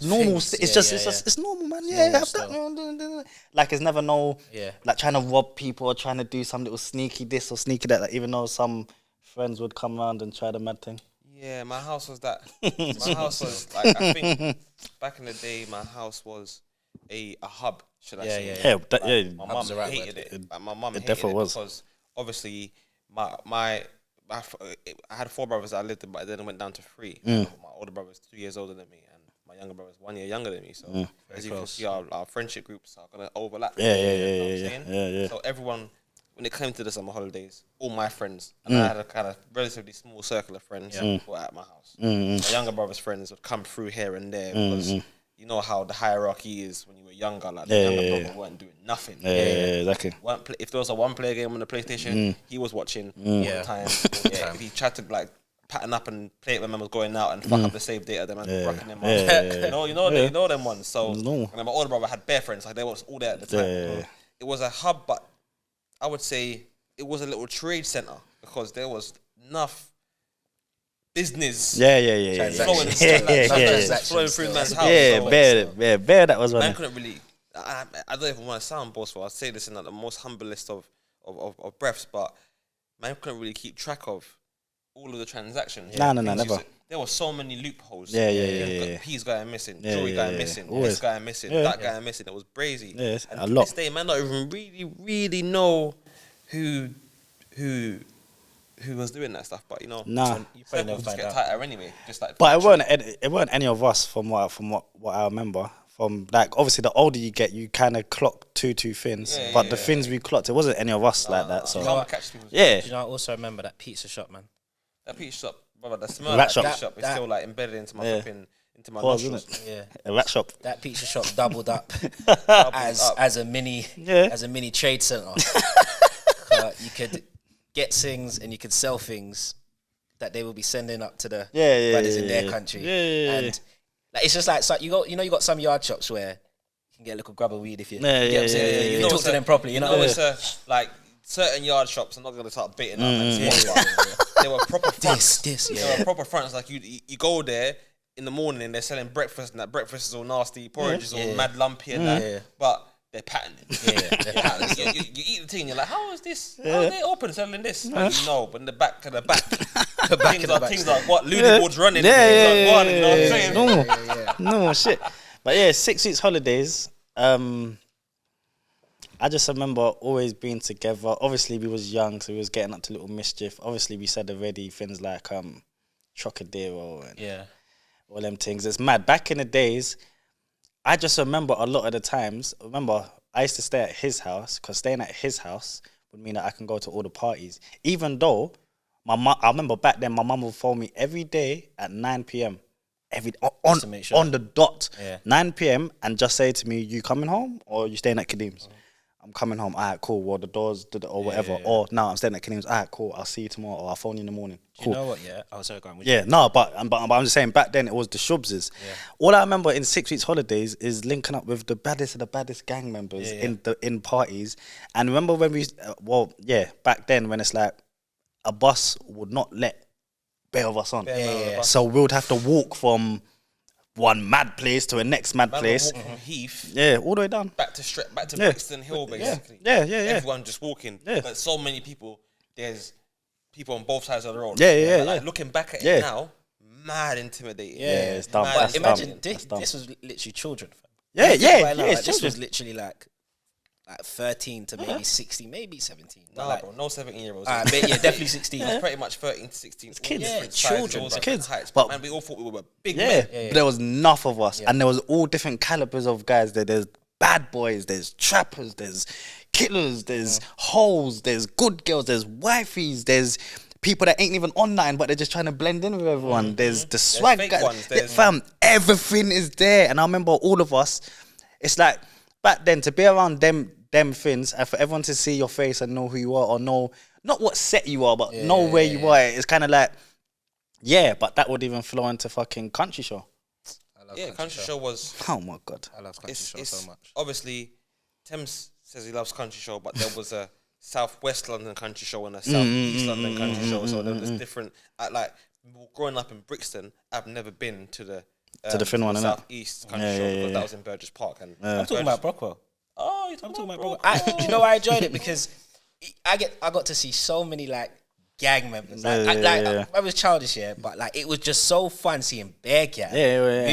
normal. It's normal, man. Like it's never like trying to rob people or trying to do some little sneaky this or sneaky that. Like, even though some friends would come around and try the mad thing. Yeah, my house was that. My house was like, I think back in the day, my house was a hub. Should I say? My mum hated it. My mum hated it because obviously I had 4 brothers that I lived with, but then it went down to 3. My older brother is 2 years older than me, and my younger brother is 1 year younger than me. So as you can see, our friendship groups are gonna overlap. So everyone, when it came to the summer holidays, all my friends, and I had a kind of relatively small circle of friends were at my house. My younger brother's friends would come through here and there because you know how the hierarchy is when you were younger. Like the younger brother weren't doing nothing. Exactly. If there was a 1-player game on the PlayStation, he was watching all the time. If he tried to like pattern up and play it when man was going out and fuck up the save data, then man rocking them ones. You know them ones. So and then my older brother had bare friends, like they was all there at the time. It was a hub, but I would say it was a little trade center. because there was enough business. Yeah. Flowing through man's house. Bear. That was one. Man couldn't really. I don't even want to sound boastful. I say this in like the most humblest of breaths, but man couldn't really keep track of all of the transactions. No, never. There were so many loopholes. Yeah. P's guy missing, jewelry guy missing, this guy missing, that guy missing. It was brazy. Yeah, and a to lot. this day, man, don't even really know who was doing that stuff. But you know, You probably never circles find get out. tighter anyway. Just like, But it weren't any of us from what I remember. From like obviously the older you get, you kind of clock two fins. But the fins we clocked, it wasn't any of us like that. So you can't catch people. yeah, Do you know? I also remember that pizza shop, man. That pizza shop, brother, the smell of rat that shop. pizza shop is still like embedded into my flipping, into my Pause, nostrils. innit? Yeah. a rat shop. That pizza shop doubled up as a mini trade center. You could get things and you could sell things that they will be sending up to the brothers in their country. And like it's just like so you got some yard shops where you can get a little grub of weed if you if you talk to them properly. You know it's like certain yard shops. I'm not gonna start beating up. They were proper fronts. They were proper fronts. Like you go there in the morning and they're selling breakfast, and that breakfast is all nasty, porridge is all mad lumpy and that. But they're patterning. They're patterning. You eat the thing, you're like, how is this? How are they open selling this? No, but in the back of the back. Things like what? Looney boards running. You know what I'm saying? No shit. But yeah, 6 weeks holidays. I just remember always being together. Obviously, we was young, so we was getting up to little mischief. Obviously, we said already things like Trocadero and all them things. It's mad. Back in the days, I just remember a lot of the times. I used to stay at his house because staying at his house would mean that I can go to all the parties. Even though I remember back then, my mum would phone me every day at 9 p.m. On the dot, 9 p.m. and just say to me, "You coming home or you staying at Kadim's?" I'm coming home. All right, cool. Well, the doors did it or whatever. Or no, I'm staying at Kadim's. All right, cool. I'll see you tomorrow or I'll phone you in the morning. Cool. You know what? Yeah. Oh, sorry, go on. But I'm just saying back then it was the Shubses. All I remember in 6 weeks holidays is linking up with the baddest of the baddest gang members in parties. And remember when back then when it's like a bus would not let bare of us on. So we would have to walk from one mad place to a next mad place. From Heath. All the way down. Back to Brixton Hill, basically. Yeah. Everyone just walking. But so many people, there's people on both sides of the road. Like, looking back at it now, mad intimidating. It's dumb. But imagine this was literally children. This was literally like 13 to maybe 16, maybe 17. Nah, bro, no 17-year-olds. Definitely 16. It's pretty much 13 to 16. It's kids. Children. Kids. Heights, But man, we all thought we were big men. But there was enough of us, and there was all different calibers of guys. There's bad boys, there's trappers, there's killers, there's hoes, there's good girls, there's wifeys, there's people that ain't even online, but they're just trying to blend in with everyone. There's the swag fake guys. ones, Fam, everything is there. And I remember all of us, it's like back then to be around them things and for everyone to see your face and know who you are or know, not what set you are, but know where you are. It's kind of like, but that would even flow into fucking Country Show. Country Show was... Oh my God. I love Country Show so much. Obviously, Temz says he loves Country Show, but there was a Southwest London Country Show and a Southeast London Country Show. So there was different... Like, growing up in Brixton, I've never been to the thin one, innit? Southeast Country Show because that was in Burgess Park. And I'm talking about Brockwell. Oh, I'm talking about Brockwell. You know why I enjoyed it? Because I got to see so many like gang members. I was childish, but like it was just so fun seeing bare gang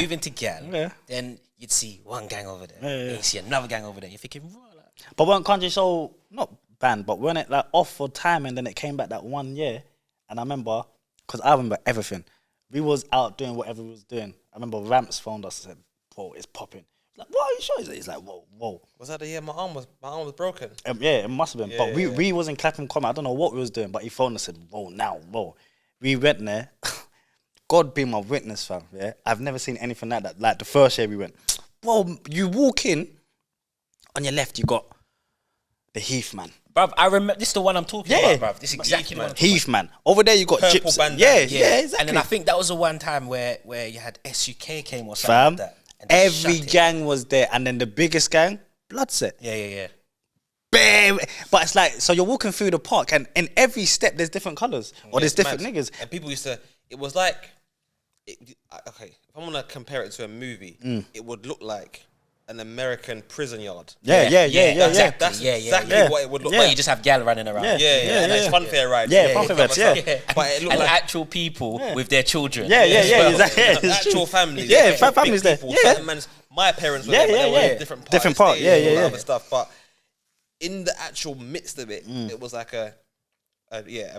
moving to gang. Then you'd see one gang over there. Then you see another gang over there. You're thinking, like, but weren't Country Show not banned, but weren't it like off for time and then it came back that 1 year? And I remember, because I remember everything. We was out doing whatever we was doing. I remember Ramps phoned us and said, "Bro, it's popping." Like, what are you sure? He's like, whoa. Was that the year my arm was broken? It must have been. But we was in Clapham Common. I don't know what we was doing, but he phoned us and said, whoa. We went there. God be my witness, fam. Yeah, I've never seen anything like that. Like the first year we went, bro, you walk in, on your left you got the Heath man. Bruv, I remember this is the one I'm talking about, bruv. This is exactly the one. Heath man. Over there you got Purple Gyps. bandana. Yeah, exactly. And then I think that was the one time where you had SUK came or something like that. Every gang was there, and then the biggest gang, Bloodset. Yeah. bare. But it's like, so you're walking through the park, and in every step there's different colours or there's different niggas. And people used to. It was like, okay, if I'm gonna compare it to a movie, it would look like an American prison yard. Yeah. Exactly. That's exactly what it would look Where like. you just have gal running around. And it's funfair rides. Funfair rides, But it looked And like actual people with their children. Exactly. It's actual true. families. Yeah, big families there. people, Yeah. certain man's- my parents were there, but they were in different parts. Different part, States and all yeah. that other stuff. But in the actual midst of it, it was like a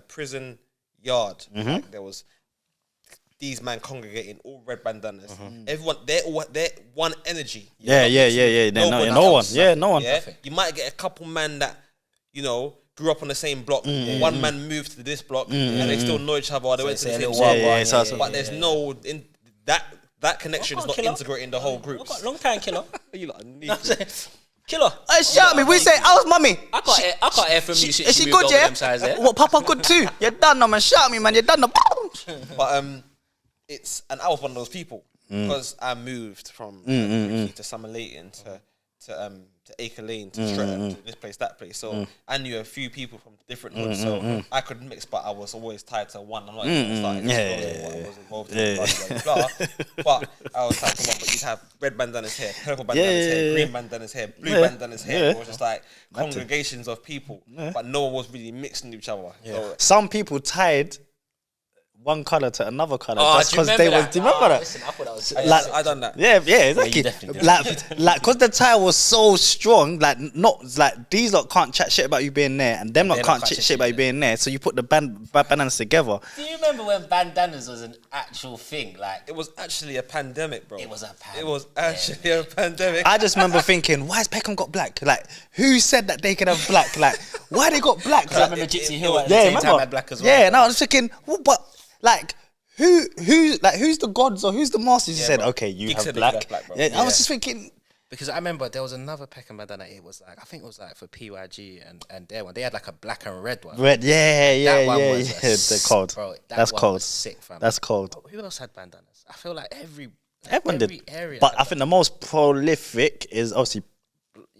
prison yard. Like there was these men congregating, all red bandanas. Everyone, they're one energy. Yeah. No one. Yeah, no one. Yeah? You might get a couple men that, you know, grew up on the same block. One man moved to this block, and they still know each other. Or they went to the same school. But there's no in that connection is not integrating the whole group. Long time, killer. You like Killer. Hey, shout me. We say, how's mummy? I can't hear from you. Is she good, yeah? What, Papa good too? You're done now, man. Shout me, man. You're done now. But I was one of those people because I moved from to Summer Leighton to Acre Lane to Streatham to this place, that place. So I knew a few people from different hoods, so I could mix, but I was always tied to one. I'm not even starting what I was involved in, blah. But I was tied to one. But you'd have red bandanas here, purple bandanas here, green bandanas here, blue bandanas here. It was just like congregations of people, but no one was really mixing each other. So, some people tied one colour to another colour just because do you they remember was. Do you remember that? Listen, I thought that was I done that. Yeah, exactly. definitely Like, because the tie was so strong, like these lot can't chat shit about you being there, and them lot can't chat shit about you being there. So you put the bandanas together. Do you remember when bandanas was an actual thing? Like, It was actually a pandemic, bro. It was a pandemic. It was actually a pandemic. I just remember thinking, why has Peckham got black? Like, who said that they could have black? Like, why they got black? I remember Gypsy Hill at the same time had black as well. Yeah, and I was thinking, well, but like. Who's the gods or who's the masters? You said, okay, you have black. Bro. I was just thinking, because I remember there was another Peckham bandana. It was like, I think it was like for PYG and their one. They had like a black and red one. red, That one yeah. was They're cold. Bro, That's one cold. was sick, fam. That's cold. But who else had bandanas? I feel like Everyone did. Area But I think the most prolific is obviously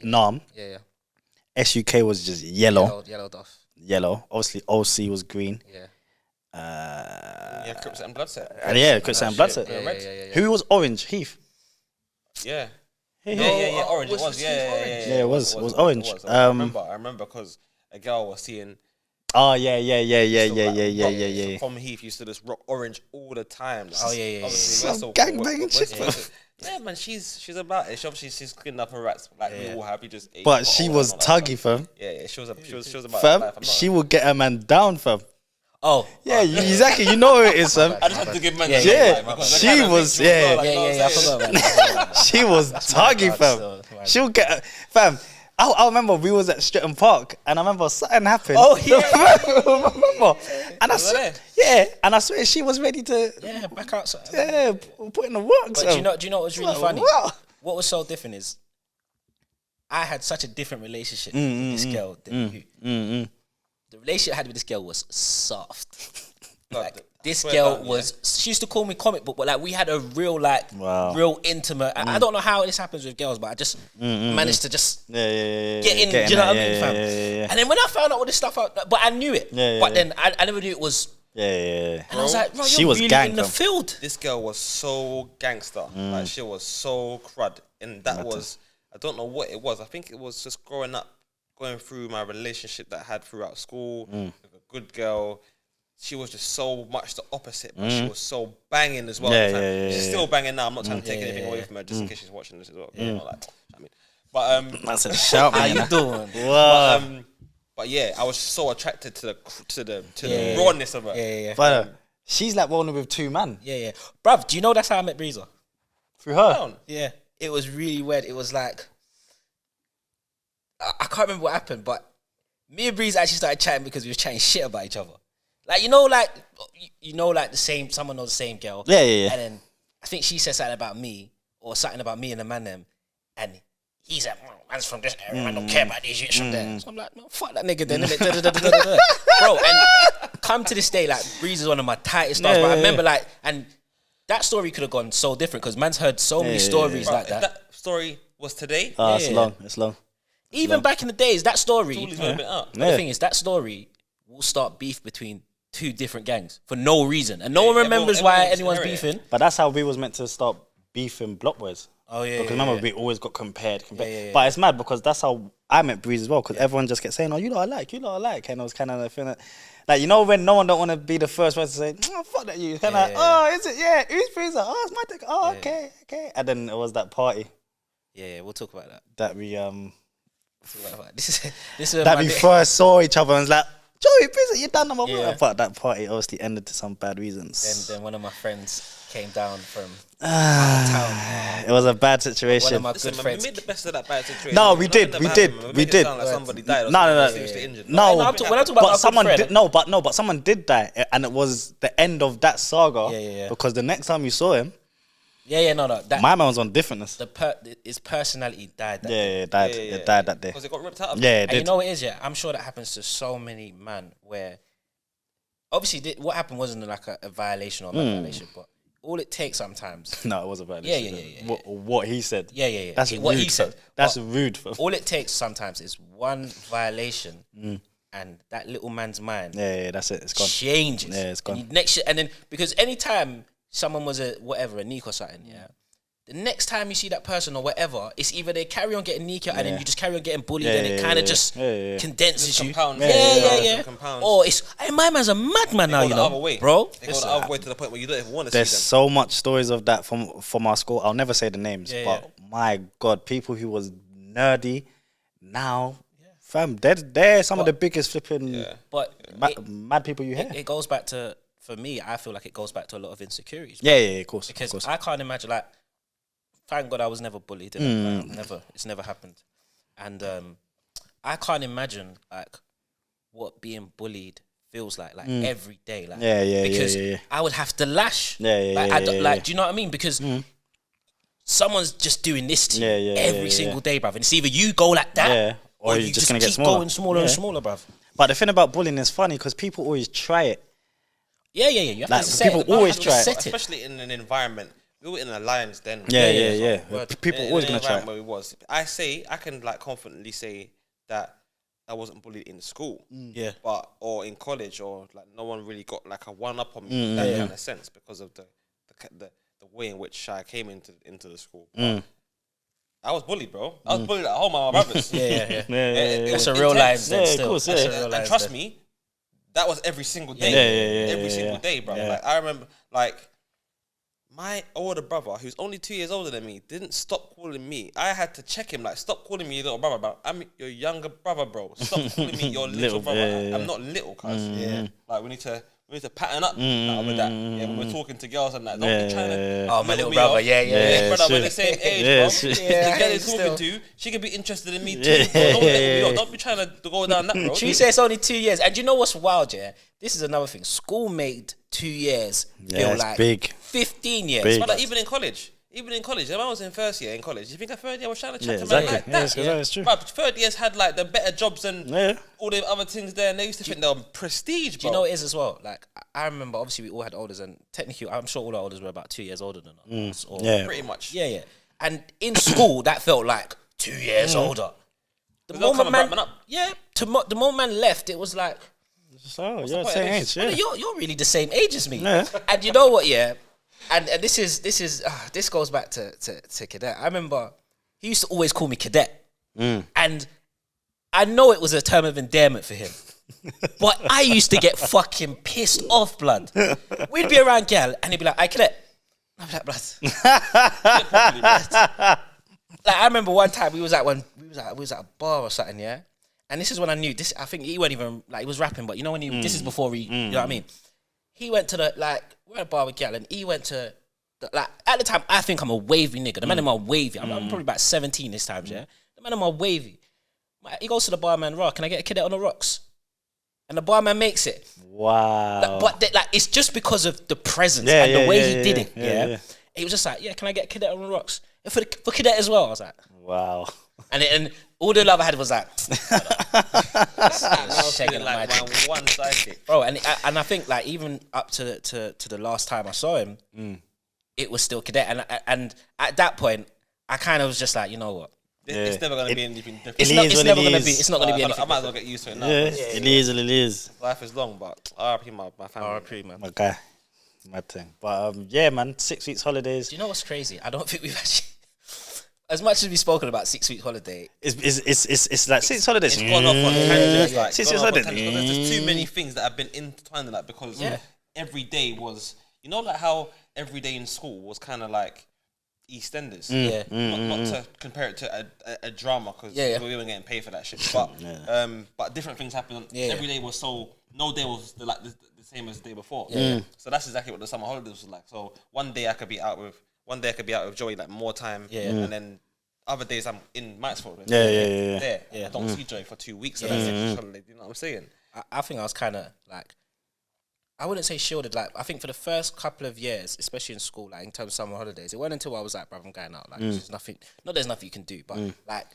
Nam. Yeah. SUK was just yellow. Yellow Duff. Yellow. Obviously OC was green. Yeah. Crips and Bloodset. Crips and Bloodset. Yeah. Who was orange? Heath. Yeah. Yeah. Orange. It was. Yeah, it was orange. It was. I remember because a girl was seeing. Oh yeah. From Heath used to just rock orange all the time. Like, Yeah. Some gangbanging chick. Yeah, man, she's about it. She's cleaned up her rats like we all have. But she was tuggy, fam. Yeah, she was about Fam, life. she would get a man down, fam. Oh. Yeah, exactly. You know who it is, fam. I just had to give man. She was. I forgot about that. She was tuggy, fam. She'll get, fam. I remember we was at Streatham Park, and I remember something happened. Oh yeah. remember? And I swear she was ready to. Back outside. Yeah, put in the works. But do you know what was really funny? Wow. What was so different is I had such a different relationship with this girl than you. The relationship I had with this girl was soft. Like, this girl was, she used to call me comic book, but like we had a real real intimate. I don't know how this happens with girls, but I just managed to just get in. Do you know what I mean, fam? And then when I found out all this stuff, but I knew it. But then I never knew it was. And I was like, bro, she you're was really gang, in the fam. field. This girl was so gangster. Like she was so crud, and that was, I don't know what it was. I think it was just growing up, going through my relationship that I had throughout school with a good girl. She was just so much the opposite, but she was so banging as well. She's still banging now. I'm not trying to take anything away from her, just in case she's watching this as well. You know, like, I mean, but That's a shout, man. How you doing? Wow. but yeah, I was so attracted to the rawness of her. But she's like rolling with two man. Yeah. Bruv, do you know that's how I met Breezer? Through her. Yeah. It was really weird. It was like, I can't remember what happened, but me and Breeze actually started chatting because we was chatting shit about each other. Like, like the same, someone knows the same girl. Yeah. And then I think she said something about me, or something about me and the man them, and he's like, man's from this area, man, don't care about these shit from there. So I'm like, no, fuck that nigga then, innit? Bro, and come to this day, like, Breeze is one of my tightest stars, but I remember, like, and that story could have gone so different, because man's heard so many stories like that. If that story was today, It's long. Even back in the days, that story. Up. But the thing is, that story will start beef between two different gangs for no reason, and no one remembers why anyone's beefing. But that's how we was meant to start beefing Block Boys. Oh yeah. Because remember, we always got compared. Yeah. But it's mad because that's how I met Breeze as well. Because everyone just kept saying, "Oh, you lot I like," and it was kind of the thing that, like, you know, when no one don't want to be the first person to say, "Oh, fuck that you," kind of like, "Oh, is it? Yeah, who's Breeze? Oh, it's my dick. Oh, okay. And then it was that party. Yeah, we'll talk about that. That we This is that we first saw each other and was like, Joey, Breeze, you done number one. But that party obviously ended to some bad reasons. Then one of my friends came down from town. It was a bad situation. One of my good friends. We made the best of that bad situation. No, we did. Like somebody died. Or seriously injured. When I talk about but my someone good friend, did, but someone did die, and it was the end of that saga. Yeah. Because the next time you saw him, no. That my man was on differentness. his personality died. It died that day. Because it got ripped out of Yeah, it And did. you know what it is, I'm sure that happens to so many men where, obviously, what happened wasn't like a violation or a violation, but all it takes sometimes. No, it was a violation. Yeah. What he said. Yeah. That's What rude, he said. That's rude. All it takes sometimes is one violation, and that little man's mind Yeah, that's it. It's gone. changes. Yeah, it's gone. And next year, and then because anytime someone was a Nick or something, the next time you see that person or whatever, it's either they carry on getting Nick and then you just carry on getting bullied, and it kind of just condenses you. Yeah. Or it's, hey, my man's a madman now, you know, bro. They go the other way to the point where you don't even want to see them. There's so much stories of that from our school. I'll never say the names, but my God, people who was nerdy now, fam, they're some of the biggest flipping mad people you hear. It goes back to, for me, I feel like it goes back to a lot of insecurities. Yeah, of course. Because I can't imagine, like, thank God I was never bullied. It's never happened. And I can't imagine, like, what being bullied feels like every day. Like, because I would have to lash. Do you know what I mean? Because someone's just doing this to you every single day, bruv. And it's either you go like that, or you're just gonna get smaller. Going smaller and smaller, bruv. But the thing about bullying is funny because people always try it. Yeah. You have like, to people always try it. Especially in an environment. We were in an alliance then. Yeah. People always gonna try it. Where we was. I can like confidently say that I wasn't bullied in school. Or in college, or like no one really got like a one up on me in that kind of sense because of the way in which I came into the school. I was bullied, bro. I was bullied at home by my brothers. That's a real life. Of course. And trust me, that was every single day. Every single day, bro. Like I remember, like my older brother, who's only 2 years older than me, didn't stop calling me. I had to check him, like, stop calling me your little brother, bro. I'm your younger brother, bro. Stop calling me your little brother. I'm not little, cuz. Like, we need to pattern up with that. When we're talking to girls and that. Don't be trying to. Oh, my little brother. Yeah. Brother, we're the same age, bro. The girl is talking to, she could be interested in me too. Bro. Don't be trying to go down that, bro. She says it's only 2 years. And you know what's wild, yeah? This is another thing. School made 2 years feel like big. 15 years. Big. But like, even in college, when I was in first year in college, you think a third year was trying to chat to me like that? That's true. But third years had like the better jobs and all the other things there, and they used to think they were prestige, bro. Do you know what it is as well? Like, I remember, obviously, we all had elders, and technically, I'm sure all our elders were about 2 years older than us. Or Pretty much. Yeah. And in school, that felt like 2 years older. The moment man left, it was like, oh, you're the same age. well, you're really the same age as me. And you know what? Yeah. And this goes back to Cadet. I remember he used to always call me Cadet, and I know it was a term of endearment for him, but I used to get fucking pissed off, blood. We'd be around gal, and he'd be like, "Hey, Cadet," I'm like, "Blood." Like, I remember one time we was at a bar or something, yeah. And this is when I knew this. I think he wasn't even like, he was rapping, but you know when this is before he, you know what I mean. He went to we're at a bar with gal, and he went to at the time, I think I'm a wavy nigga. The man in my wavy. I'm probably about 17 this time, yeah. The man in my wavy. He goes to the barman, "Rock, can I get a Cadet on the rocks?" And the barman makes it. Wow. But it's just because of the presence and the way he did it. Yeah. He was just like, "Yeah, can I get a Cadet on the rocks?" And for Cadet as well. I was like, wow. And all the love I had was like, shaking like my one sidekick, bro. And I think like even up to the last time I saw him, it was still Cadet. And at that point, I kind of was just like, you know what, It's never gonna be anything different. It's never gonna be. It's not gonna be anything. I might as well get used to it now. Yeah, it is. Life is long, but RIP my family. RIP, man. My guy, mad thing. But yeah, man, 6 weeks holidays. Do you know what's crazy? I don't think we've actually, as much as we've spoken about 6 week holiday, It's like 6 holidays. It's gone off on tangents. Like, 6 gone weeks off on holidays. tangents because there's too many things that have been intertwined in that because every day was, you know, like how every day in school was kind of like EastEnders. Not to compare it to a drama because we weren't getting paid for that shit. But different things happened. Every day was no day was the same as the day before. So that's exactly what the summer holidays was like. So one day I could be out with Joey, like more time, and then other days I'm in Maxfield. I don't see Joey for 2 weeks. So that's extra holiday. You know what I'm saying? I think I was kind of like, I wouldn't say shielded. Like, I think for the first couple of years, especially in school, like in terms of summer holidays, it wasn't until I was like, bruv, I'm going out. Like, there's nothing. Not there's nothing you can do, but like,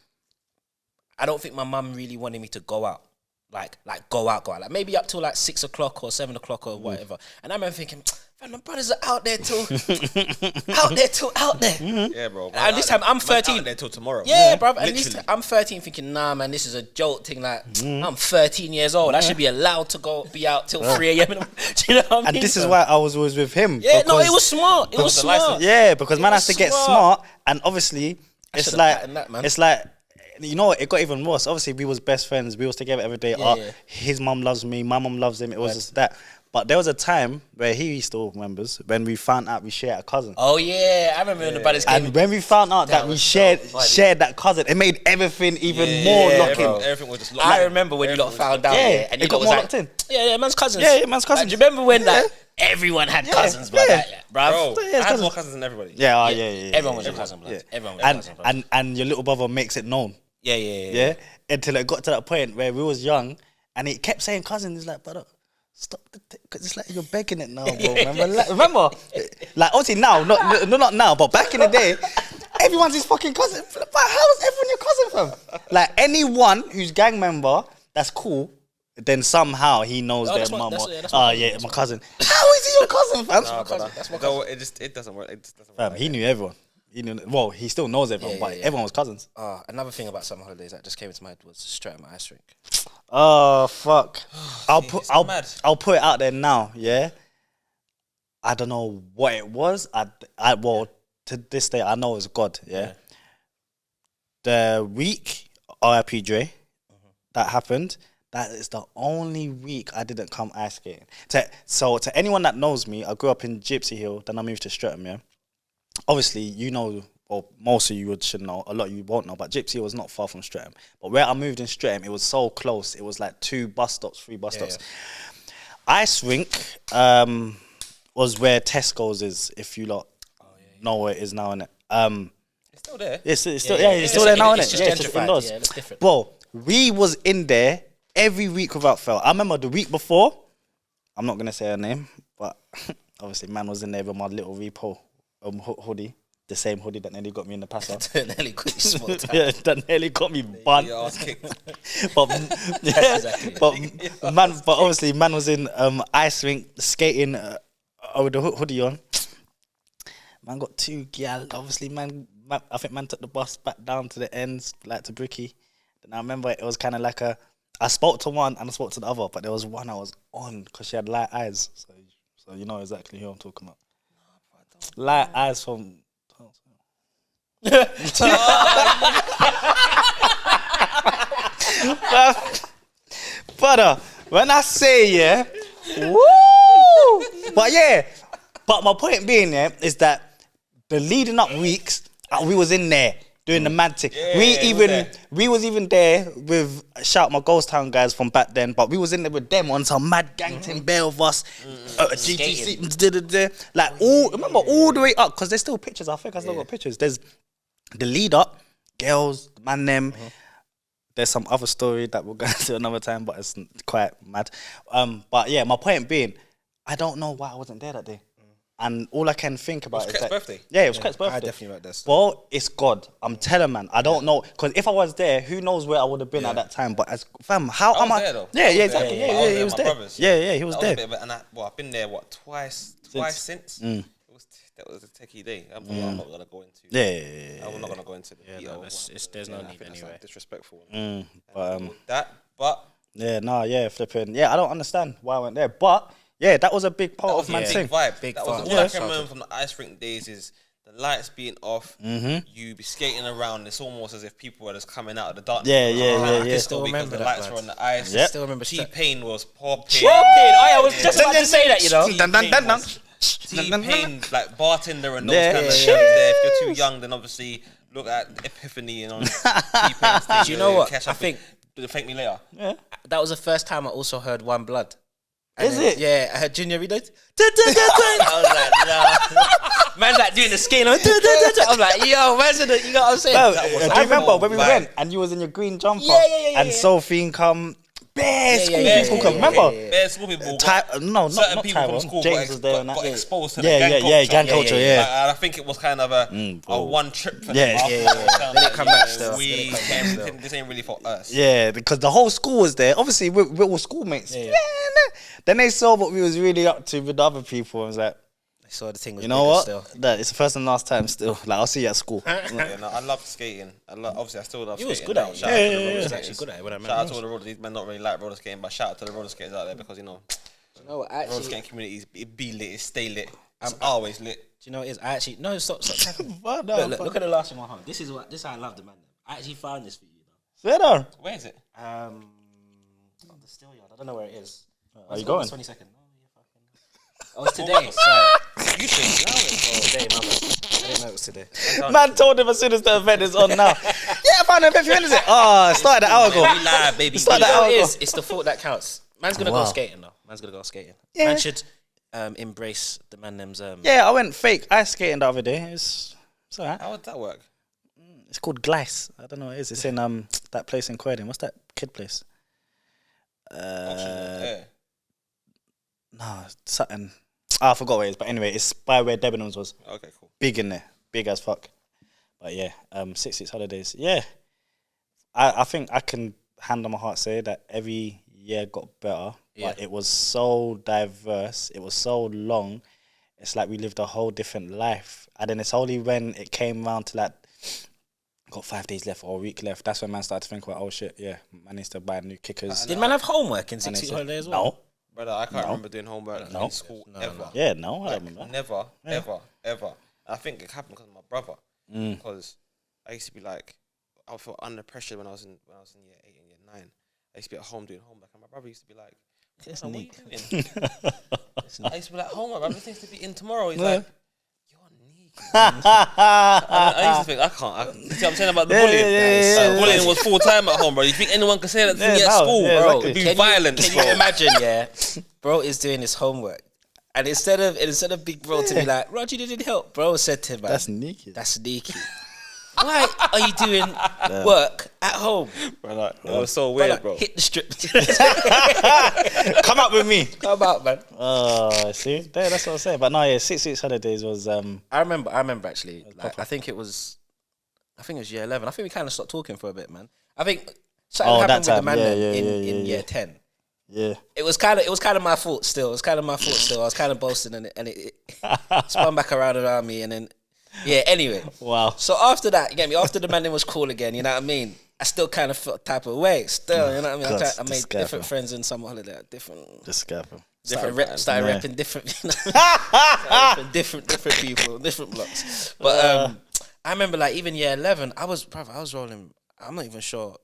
I don't think my mum really wanted me to go out. Like go out. Like maybe up till like 6 o'clock or 7 o'clock or whatever. And I remember thinking, man, the brothers are out there till out there. Yeah, bro. And this time I'm 13. Out there till tomorrow. Yeah, bro. And this time I'm 13 thinking, nah, man, this is a joke thing. Like, I'm 13 years old. I should be allowed to be out till 3 a.m. Do you know what I mean? And this is why I was always with him. Yeah, no, it was smart. It was smart. Yeah, because man has to get smart. And obviously, it's like, you know what, it got even worse. Obviously, we was best friends. We was together every day. His mum loves me. My mum loves him. It was just that. But there was a time where he still remembers when we found out we shared a cousin. Oh yeah, I remember when the brothers came. And when we found out that we shared that cousin, it made everything even more locking. Everything was just locked. I remember when you lot found out. Yeah, and it got more locked in. Yeah, man's cousins. Yeah, man's cousins. Like, do you remember when everyone had cousins, bro? Bro, I had more cousins than everybody. Yeah. Everyone was your cousin, blood. Everyone was your cousin, blood. And your little brother makes it known. Yeah. Until it got to that point where we was young, and he kept saying cousin. He's like, brother, stop because it's like you're begging it now, bro. Remember, like obviously now, not now, but back in the day, everyone's his fucking cousin. But how is everyone your cousin, fam? Like anyone who's gang member, that's cool. Then somehow he knows their mum. My cousin. How is he your cousin, fam? That's my cousin. It doesn't work. Fam, he knew everyone. Well, he still knows everyone, but everyone was cousins. Another thing about summer holidays that just came into my head was straight at my ice rink. Oh fuck! I'll put it out there now. Yeah, I don't know what it was. Well, to this day I know it was God. Yeah. The week RIP Dre that happened. That is the only week I didn't come ice skating. So to anyone that knows me, I grew up in Gypsy Hill. Then I moved to Streatham. Yeah. Obviously, you know, or most of you should know, a lot of you won't know, but Gypsy was not far from Streatham. But where I moved in Streatham, it was so close. It was like 3 bus stops. Ice rink was where Tesco's is, if you lot know where it is now, innit? It's still there. It's still there now, innit? It's just gentrified. Yeah, it's different. Well, we was in there every week without fail. I remember the week before, I'm not going to say her name, but obviously man was in there with my little repo hoodie, the same hoodie that nearly got me in the passer. That nearly got me bun. Your ass kicked. but obviously man was in ice rink skating with the hoodie on. Man got 2 gal. Obviously man, I think man took the bus back down to the ends, like to Bricky. And I remember it was kind of like I spoke to one and I spoke to the other, but there was one I was on because she had light eyes. So you know exactly who I'm talking about. Light eyes from. But when I say woo! But my point being is that the leading up weeks, we was in there doing the mad thing. We was even there with shout my Ghost Town guys from back then, but we was in there with them on some mad gang thing, bare of us, GTC, like all the way up, because there's still pictures. I think I still got pictures. There's the lead up, girls, man, them. There's some other story that we'll go into another time, but it's quite mad. But yeah, my point being, I don't know why I wasn't there that day. And all I can think about is Ket's birthday. Yeah, it was Ket's birthday. I definitely like that stuff. Well, it's God. I'm telling man, I don't know. Because if I was there, who knows where I would have been at that time. But as fam, how am I? There, though. Yeah, exactly. Yeah, he was there. Yeah, he was there. And I've been there, twice since? It was that was a techie day. I'm not gonna go into. I'm not gonna go into the detail. There's no need I think that's anyway. like disrespectful. But flipping. Yeah, I don't understand why I went there, but yeah, that was a big part of my thing. Vibe. Big that was vibe. all I can remember from the ice rink days is the lights being off. You be skating around. It's almost as if people were just coming out of the darkness. I can still remember the that. lights were on the ice. I still remember T-Pain was popping. I was just about to say that, you know. T-Pain, like bartender and those kind of things there. If you're too young, then obviously look at Epiphany and on T-Pain stage. Do you know what? I think Thank Me Later. Yeah. That was the first time I also heard One Blood. Is it? Yeah, I heard Junior Reed. I was like, no. Man's like doing the skin. I'm like, yo, man's in the, you know what I'm saying? I remember when we went and you was in your green jumper. And Sophie come. Bare school people come. Remember? Bare school people. Not people Tyrone. from school James was there and that. got exposed to the gang culture. Gang culture, yeah. And I think it was kind of a one trip for them. Yeah. They didn't come back still. This ain't really for us. Yeah, because the whole school was there. Obviously, we're all schoolmates. Yeah. Then they saw what we was really up to with the other people. I was like, I saw the thing was, you know what? Still. That it's the first and last time still. Like, I'll see you at school. I love skating. Obviously, I still love skating. You was good at it. Shout out to the roller was skaters. actually good at it when I met Shout out him. to all the roller. These men not really like roller skating, but shout out to the roller skaters out there because, you know roller skating communities, it be lit, it stay lit. It's always lit. Do you know what it is? I actually stop tapping. Look at the last one. This is how I love the man. I actually found this for you though. Where is it? On the steel yard. I don't know where it is. Are you going? 22nd. Oh, it's today. Sorry. You think? Today, my bad. I didn't know it was today. Man told him as soon as the event is on now. Yeah, I found an event. When is it? Oh, it started an hour ago. We live, baby. It's the thought that counts. Man's gonna go skating though. Man's gonna go skating. Yeah. Man should embrace the man them's. Yeah, I went fake ice skating the other day. It's alright. How would that work? It's called Glice. I don't know what it is. It's in that place in Croydon. What's that kid place? No, something. I forgot what it is. But anyway, it's by where Debenhams was. Okay, cool. Big in there. Big as fuck. But yeah, 6 holidays. Yeah. I think I can hand on my heart say that every year got better. Yeah. But it was so diverse. It was so long. It's like we lived a whole different life. And then it's only when it came around to like, got 5 days left or a week left. That's when man started to think about, oh shit, yeah, man needs to buy new kickers. Did man have homework in 6 week holiday as well? No. Brother, I can't remember doing homework in school ever. Yeah, no, I don't remember. Never, ever. I think it happened because of my brother. Because I used to be like, I felt under pressure when I was in year 8 and year 9. I used to be at home doing homework, and my brother used to be like, It's "What are you neat. doing?" I used to be like, homework, everything needs to be in tomorrow. He's like, you're neat. I used to think, I can't. You see what I'm saying about the bullying? Bullying was full time at home, bro. You think anyone can say that to me at school, bro? Exactly. Do violence, Can you imagine, yeah? Bro is doing his homework. And instead of big bro to be like, Roger, you didn't help, bro said to him, man, That's sneaky. that's sneaky. Why are you doing work at home? Brother, it was so weird, bro. Hit the strip. Come up with me. Come out, man. See, there, that's what I'm saying. But no, yeah, 6 weeks holidays was I remember actually. Like, I think it was year 11. I think we kind of stopped talking for a bit, man. I think something happened with the man in year 10. Yeah. It was kind of my fault still. I was kind of boasting and it spun back around me and then yeah, anyway. Wow. So after that, you get me, after the man was cool again, you know what I mean? I still kind of felt type of way. Still, you know what I mean? I made different friends in summer holiday, different. Discover. Started repping different, you know, different people, different blocks. But I remember like even year 11, I was rolling. I'm not even sure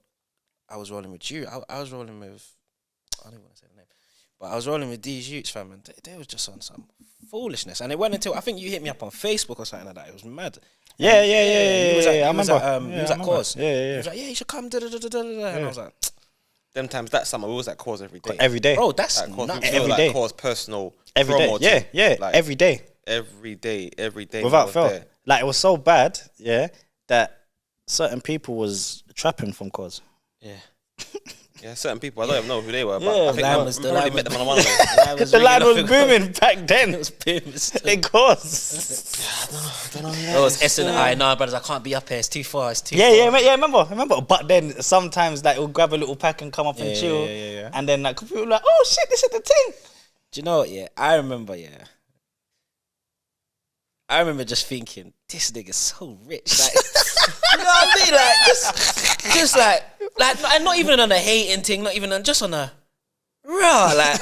I was rolling with you. I was rolling with. I don't even want to say the name, but I was rolling with these youths, fam, and they was just on some foolishness. And it went until I think you hit me up on Facebook or something like that. It was mad. Yeah. He was I remember. He was at Cause. Yeah. He was like, yeah, you should come. And I was like, Them times that summer, we was at Cause every day. Every day. bro, that's Like, Cause, nuts. we feel Every like day. Cause personal Every day. promo team. Yeah. Like, Every day. Every day. Without we was fail. there. Like, it was so bad, yeah, that certain people was trapping from cause. Yeah. Yeah, certain people, I don't even know who they were, but Yeah, I think the line we met them on one of those. The line was booming back then. It was booming. In cause. Oh, it's S and I. No, brothers, I can't be up here. It's too far. It's too far. Yeah, remember. But then sometimes like we'll grab a little pack and come up and chill. Yeah. And then like people were like, oh shit, this is the thing. Do you know what? Yeah, I remember. Yeah, I remember just thinking, this nigga's so rich. Like, you know what I mean? Like, just like, and not even on a hating thing, not even on, just on a raw, like,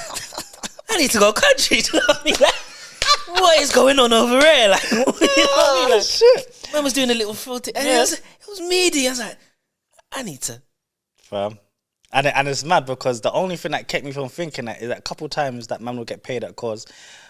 I need to go country. Do you know what I mean? Like, what is going on over here? Like, you know what I mean? Like, shit. Man was doing a little photo, and it was meaty. I was like, I need to. Fam. And it's mad because the only thing that kept me from thinking that is that a couple times that man will get paid at Cause.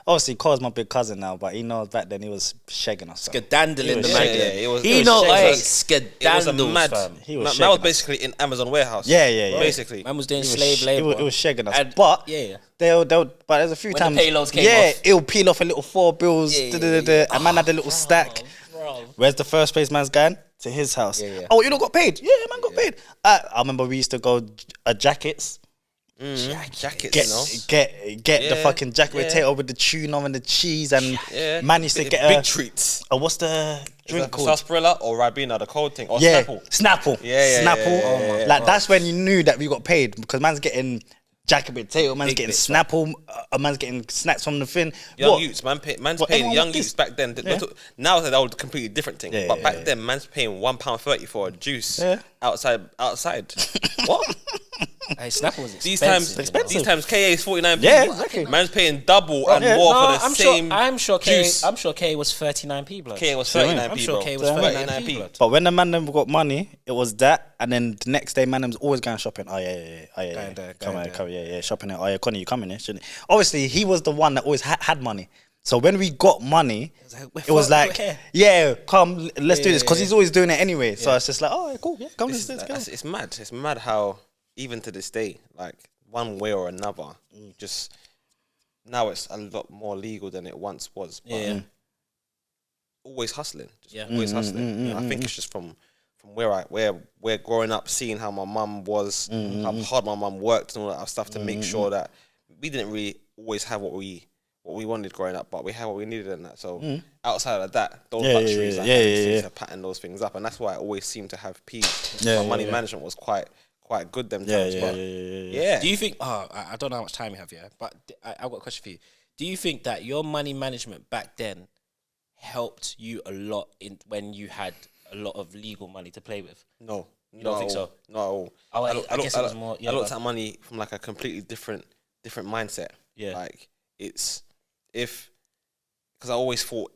Obviously, Cause my big cousin now, but he knows back then he was shagging us. Skedandling the Yeah, man. he knows, hey, it was a mad. fam. He was Man was shagging basically in Amazon warehouse. Yeah. Basically. Man was doing slave labor. It was shagging us. And- but yeah. but there's a few When times. the payloads came off. It'll peel off a little 4 bills. Yeah. And man had a little stack. Bro. Where's the first place man's going? To his house. Yeah. Oh, you don't got paid? Yeah, man got paid. I remember we used to go jackets. Jackets, Get you know. get the Yeah, fucking jacket yeah. potato with the tuna and the cheese, and Yeah. man used to get big a treats. what's the drink called? Sarsaparilla or Ribena, the cold thing, or Yeah, Snapple. Snapple. Yeah, Snapple. yeah. Like that's when you knew that we got paid because man's getting jacket potato, man's Big getting bits, Snapple, man's getting snacks from the thing. Young What? youths, man's What, paying everyone young want youths this? back then. Yeah. Now that was a completely different thing. Yeah, but yeah, back yeah. then, man's paying £1.30 for a juice Yeah. outside. What? Hey, Snapple was These expensive. times, these times, KA is 49p. Yeah, exactly. Man's paying double and yeah. more No, for the I'm same sure. I'm sure. juice. I'm sure. K was 39p, blood. KA was See what I mean? 39p, I'm sure bro. K was 39p, blood. But when the man them got money, it was that, and then the next day, man them's always going shopping. Oh yeah. Come here, shopping. Oh yeah, Connie, you coming here? Shouldn't he? Obviously, he was the one that always had money. So when we got money, it was like, yeah, come, let's do this, because he's always doing it anyway. So it's just like, oh, cool, yeah, come, let's go. It's mad. It's mad how even to this day, like one way or another, just now it's a lot more legal than it once was. But always hustling. Always hustling. I think it's just from where we're growing up, seeing how my mum was, how hard my mum worked and all that stuff to make sure that we didn't really always have what we wanted growing up, but we had what we needed in that. So outside of that, those luxuries, to pattern those things up, and that's why I always seem to have peace. My money management was quite good them times. Yeah. Do you think? Oh, I don't know how much time you have here, but I've got a question for you. Do you think that your money management back then helped you a lot when you had a lot of legal money to play with? No, you don't think so? Not at all. I guess it was more. I looked at money from like a completely different mindset. Yeah. Like because I always thought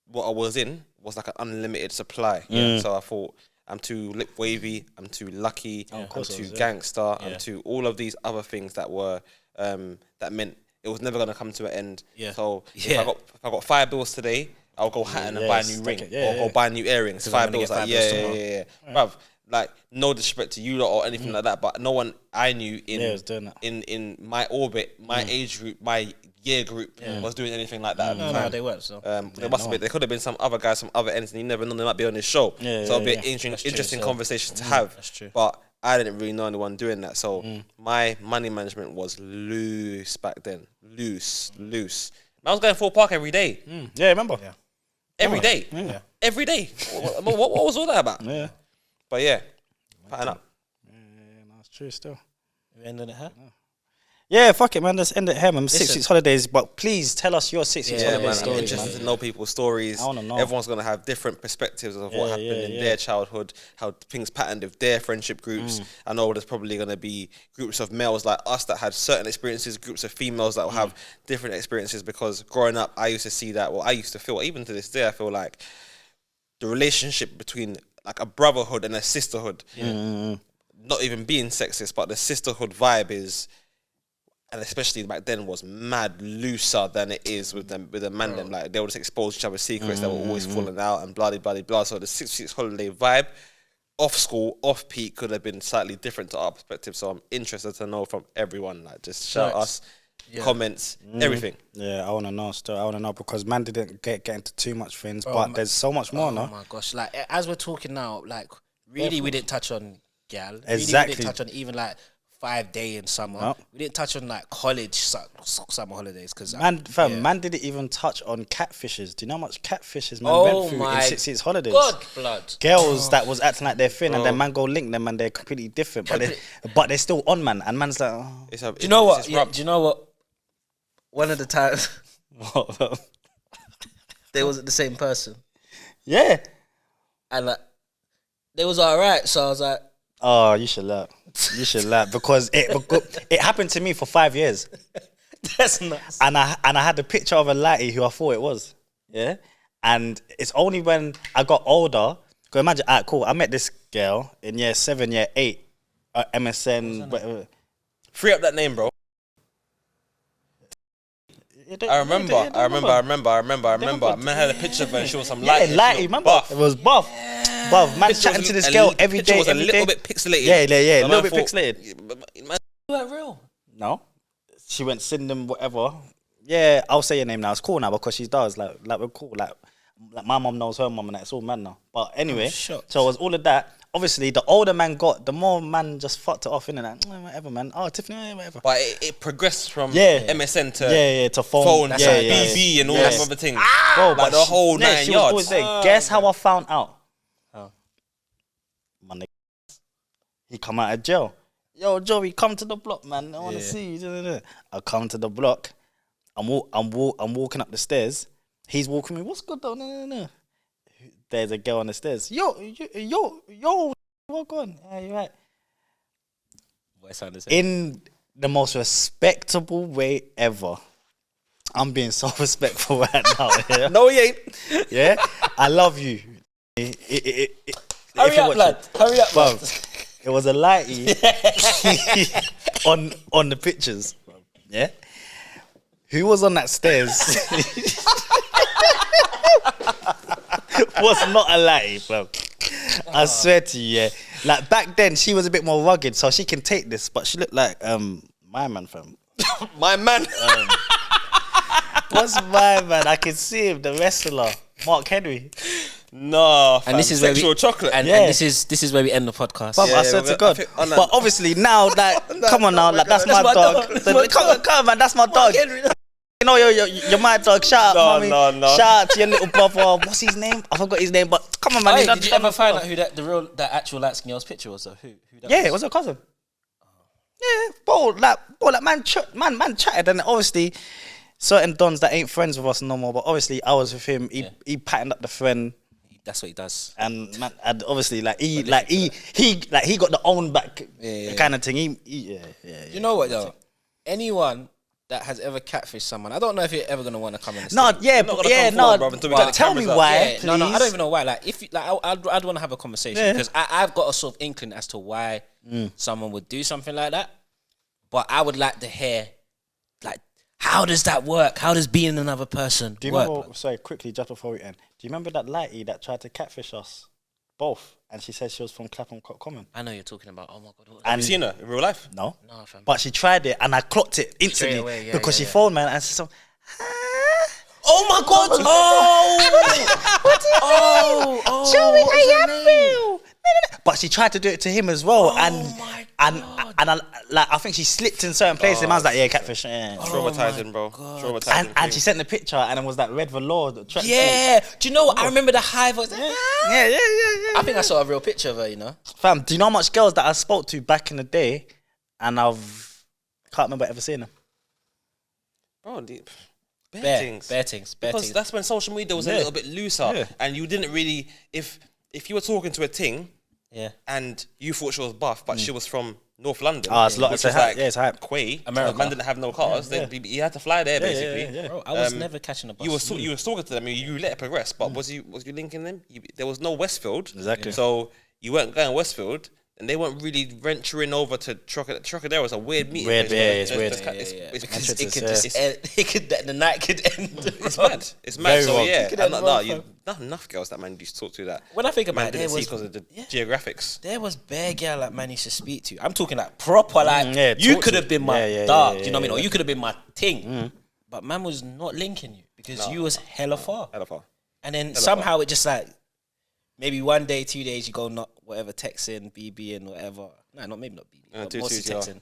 what I was in was like an unlimited supply. So I thought I'm too lip wavy, I'm too lucky, I'm too gangster, I'm too all of these other things that were that meant it was never gonna come to an end. Yeah. So if I got $5 today, I'll go Hatton and buy a new ring or go buy new earrings. $5, like yeah. Bruv, like no disrespect to you lot or anything like that, but no one I knew was doing that. in my orbit, my age group, my year group was doing anything like that. No, they weren't. So There could have been some other guys, some other ends, and you never know they might be on this show. So it'll be an interesting conversation to have. That's true. But I didn't really know anyone doing that. So my money management was loose back then. Loose. I was going full park every day. Yeah, remember? Yeah. Every day. Yeah. Every day. What was all that about? Yeah. But yeah, pattern up. Yeah, no, it's true still. we ended it here. Yeah, fuck it, man. Let's end it here, man. 6 weeks holidays, but please tell us your 6 weeks Yeah, holiday Man, I'm stories, interested man. to know people's stories. I wanna know. Everyone's gonna have different perspectives of what happened in their childhood, how things patterned with their friendship groups. I know there's probably gonna be groups of males like us that had certain experiences, groups of females that will have different experiences. Because growing up, I used to see that. Well, I used to feel, even to this day, I feel like the relationship between like a brotherhood and a sisterhood, not even being sexist, but the sisterhood vibe is. And especially back then was mad looser than it is with the man them. Like they would just expose each other's secrets. They were always falling out and blah. So the 6 weeks holiday vibe, off school, off peak, could have been slightly different to our perspective. So I'm interested to know from everyone. Like just shout us, comments, everything. Yeah, I want to know still. I want to know because man didn't get into too much things, but there's so much more, no? Oh my gosh! Like as we're talking now, like really, we didn't touch on gal. Exactly. Really, we didn't touch on even like 5 day in summer. No. We didn't touch on like college summer holidays because Man didn't even touch on catfishes. Do you know how much catfishes man Oh went through my in 6 weeks holidays? God, blood. Girls that was acting like they're thin and then man go link them and they're completely different, but they're still on man and man's like, oh. Do you know what? Yeah, do you know what? One of the times they wasn't the same person. Yeah. And like, they was alright, so I was like, Oh, you should laugh. You should laugh because it happened to me for 5 years. that's nuts. And I had a picture of a laddie who I thought it was. Yeah. And it's only when I got older. Cause imagine, cool. I met this girl in year 7, year 8, MSN. Whatever. Free up that name, bro. I remember. Man had a picture of her and she was some light. Yeah, lighty, remember? Buff. It was buff. Buff. Man chatting to this girl every day. It was a every little day. bit pixelated. Yeah, a So little man bit thought, pixelated. Man, That real? No. She went send them whatever. Yeah, I'll say your name now. It's cool now because she does. Like we're cool. Like my mum knows her mum and that. It's all man now. But anyway, so it was all of that. Obviously, the older man got, the more man just fucked it off, innit? Like, whatever, man. Oh, Tiffany, whatever. but it progressed from MSN to to phone. to BB and all that other things. Bro, like the whole 9 she was yards. always there. Guess how I found out? My nigga, he come out of jail. Yo, Joey, come to the block, man. I want to see you. I come to the block. I'm walking up the stairs. He's walking me. What's good though? No. There's a girl on the stairs. Yo, what going? Yeah, you're right. Voice sounded the same. In the most respectable way ever. I'm being so respectful right now. Yeah? No, he ain't. Yeah, I love you. Hurry up, lad. Hurry up, Bro, lad. it was a lighty on the pictures. Yeah, who was on that stairs? Was not a lighty, bro. I swear to you, yeah. Like back then, she was a bit more rugged, so she can take this. But she looked like my man, fam. My man. What's my man? I can see him, the wrestler, Mark Henry. No, fam. And this is sexual where we, chocolate. And this is where we end the podcast. Bruv, I swear to God. But obviously now, like, come on now, like, that's my dog. Come on, man, that's my dog. You know, you're my dog. Shout out, mommy. No. Shout out to your little brother. What's his name? I forgot his name, but come on, man. Hey, did you ever find out who that actual light skin girl's picture was? Though? Who that Yeah, was? it was her cousin. Yeah, bro, man chatted, and obviously certain dons that ain't friends with us no more. But obviously, I was with him. He patterned up the friend. That's what he does. And man, and obviously, he got the own back kind of thing. Yeah. You know what though? Anyone that has ever catfished someone, I don't know if you're ever gonna want to come in. No, yeah, Not but gonna come forward, bruv, until we get the tell me cameras up. why, Yeah, please. no, I don't even know why. Like, if I'd want to have a conversation because I've got a sort of inkling as to why someone would do something like that. But I would like to hear, like, how does that work? How does being another person Do you work? remember? Sorry, quickly, just before we end. Do you remember that lighty that tried to catfish us both? And she said she was from Clapham Common. I know you're talking about. Oh my god, what was Have you seen her in real life? No, fam. but she tried it, and I clocked it instantly away, yeah, because yeah, she yeah. phoned man and she said, Oh my god! Oh, Joey, what was I her am name? real. But she tried to do it to him as well, and my I think she slipped in certain places. And I was like, yeah, catfish. Yeah. Traumatizing, bro. Traumatizing. And she sent the picture, and it was that red velour. Yeah. Do you know what? I remember the high voice. Yeah. I think I saw a real picture of her. You know. Fam, do you know how much girls that I spoke to back in the day, and can't remember ever seeing them. Bro, Bare things. things. Because that's when social media was a little bit looser, and you didn't really, if you were talking to a ting, and you thought she was buff, but she was from North London, it's which was hype. like Yeah, it's hype. Quay, America. man didn't have no cars, then you had to fly there basically. Bro, I was never catching a bus. You were talking to them, you let it progress, but was you linking them? There was no Westfield, Exactly. so you weren't going Westfield. And they weren't really venturing over to Trocadero. It's a weird meeting. Weird, place, yeah, bro. it's weird. It's Because It's it could just, just end, the night could end. It's mad. It's mad. Very So wrong. yeah, Could end wrong, not enough girls that man used to talk to that. When I think about Man it, there didn't see was because of the geographics. there was bare girl that man used to speak to. I'm talking like proper, like yeah, you talk could to- have been my yeah, dog. yeah, You know what I mean? yeah. Or you could have been my thing. But man was not linking you because you was hella far. Hella far. And then somehow it just like maybe 1 day, 2 days you go not whatever texting, BB and whatever. No, not maybe not BB. But two mostly twos, yeah. texting.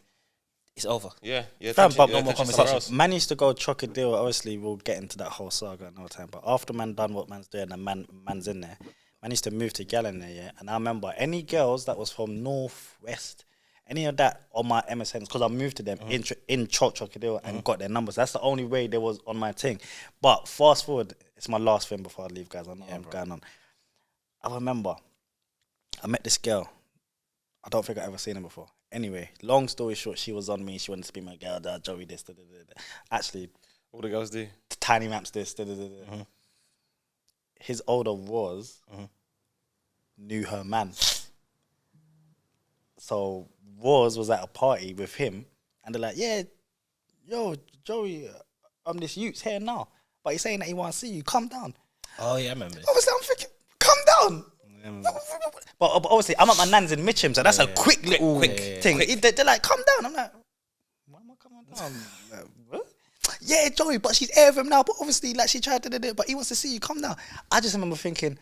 It's over. Yeah. Fam, but no more conversation. Man used to go Trocadero. Obviously, we'll get into that whole saga another time. But after man done what man's doing and man's in there, man used to move to gal in there, yeah. And I remember any girls that was from North, West, any of that on my MSNs, because I moved to them in Trocadero and got their numbers. That's the only way they was on my thing. But fast forward, it's my last thing before I leave, guys. I know I'm going on. I remember I met this girl. I don't think I've ever seen her before. Anyway, long story short, she was on me. She wanted to be my girl. Joey this. Actually, All the girls do. Tiny Maps this. His older Roz knew her man. So Roz was at a party with him, and they're like, "Yeah, yo, Joey, this youth's here now, but he's saying that he wants to see you. Come down." Oh yeah, I remember. Obviously, I'm thinking, "Come down." But obviously, I'm at my nan's in Mitcham, so that's a quick little thing. They're like, "Come down." I'm like, "Why am I coming down?" Like, what? Yeah, Joey, but she's air of him now. But obviously, like she tried to do it, but he wants to see you. Come down. I just remember thinking,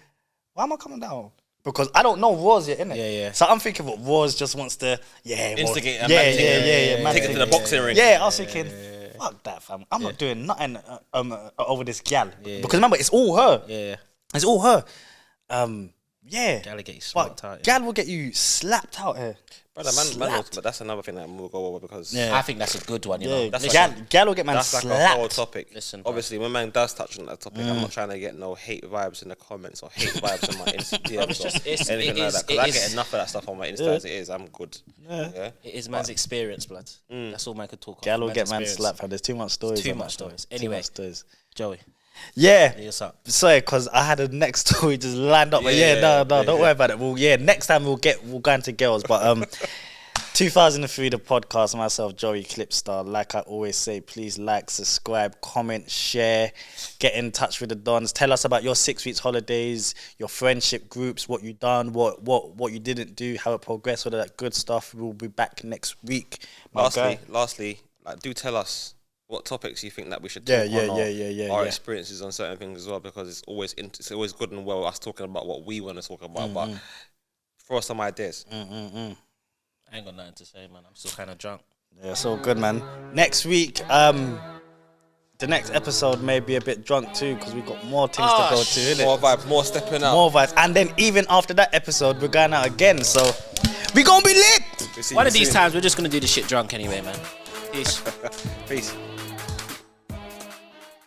"Why am I coming down?" Because I don't know Roz yet, innit? Yeah. So I'm thinking what Roz just wants to, instigate. Man Take it thing. to the boxing ring. Yeah, I was thinking, fuck that, fam. I'm not doing nothing over this gal. Because remember, it's all her. Yeah. It's all her. Yeah. Gal will get you smoked out. Gal will get you slapped out here. Brother, man, but that's another thing that we'll go over because I think that's a good one, you know. That's gal will get man that's slapped. like a whole topic. Listen, obviously, when man does touch on that topic, I'm not trying to get no hate vibes in the comments or hate vibes on my Insta DMs or anything like that. Because I get enough of that stuff on my Insta as it is. I'm good. Yeah. It is man's experience, blood. That's all man could talk about. Gal will get man slapped, fam. There's too much stories. Too much stories. Anyway, Joey. Yeah. What's up? Sorry, because I had a next story just lined up. But don't worry about it. Next time we'll go into girls. But 2003, the podcast, myself, Joey Clipstar. Like I always say, please like, subscribe, comment, share, get in touch with the Dons. Tell us about your 6 weeks holidays, your friendship groups, what you done, what you didn't do, how it progressed, all of that good stuff. We'll be back next week. Lastly, like, do tell us what topics you think that we should talk on, our experiences on certain things as well, because it's always good and well us talking about what we want to talk about, but throw us some ideas. I ain't got nothing to say, man. I'm still kind of drunk. Yeah, it's all good, man. Next week, the next episode may be a bit drunk too, because we've got more things to go to, innit? More vibes, more stepping out. More vibes. And then even after that episode, we're going out again, so we gonna be lit! One of these times, we're just going to do the shit drunk anyway, man. Peace. Peace.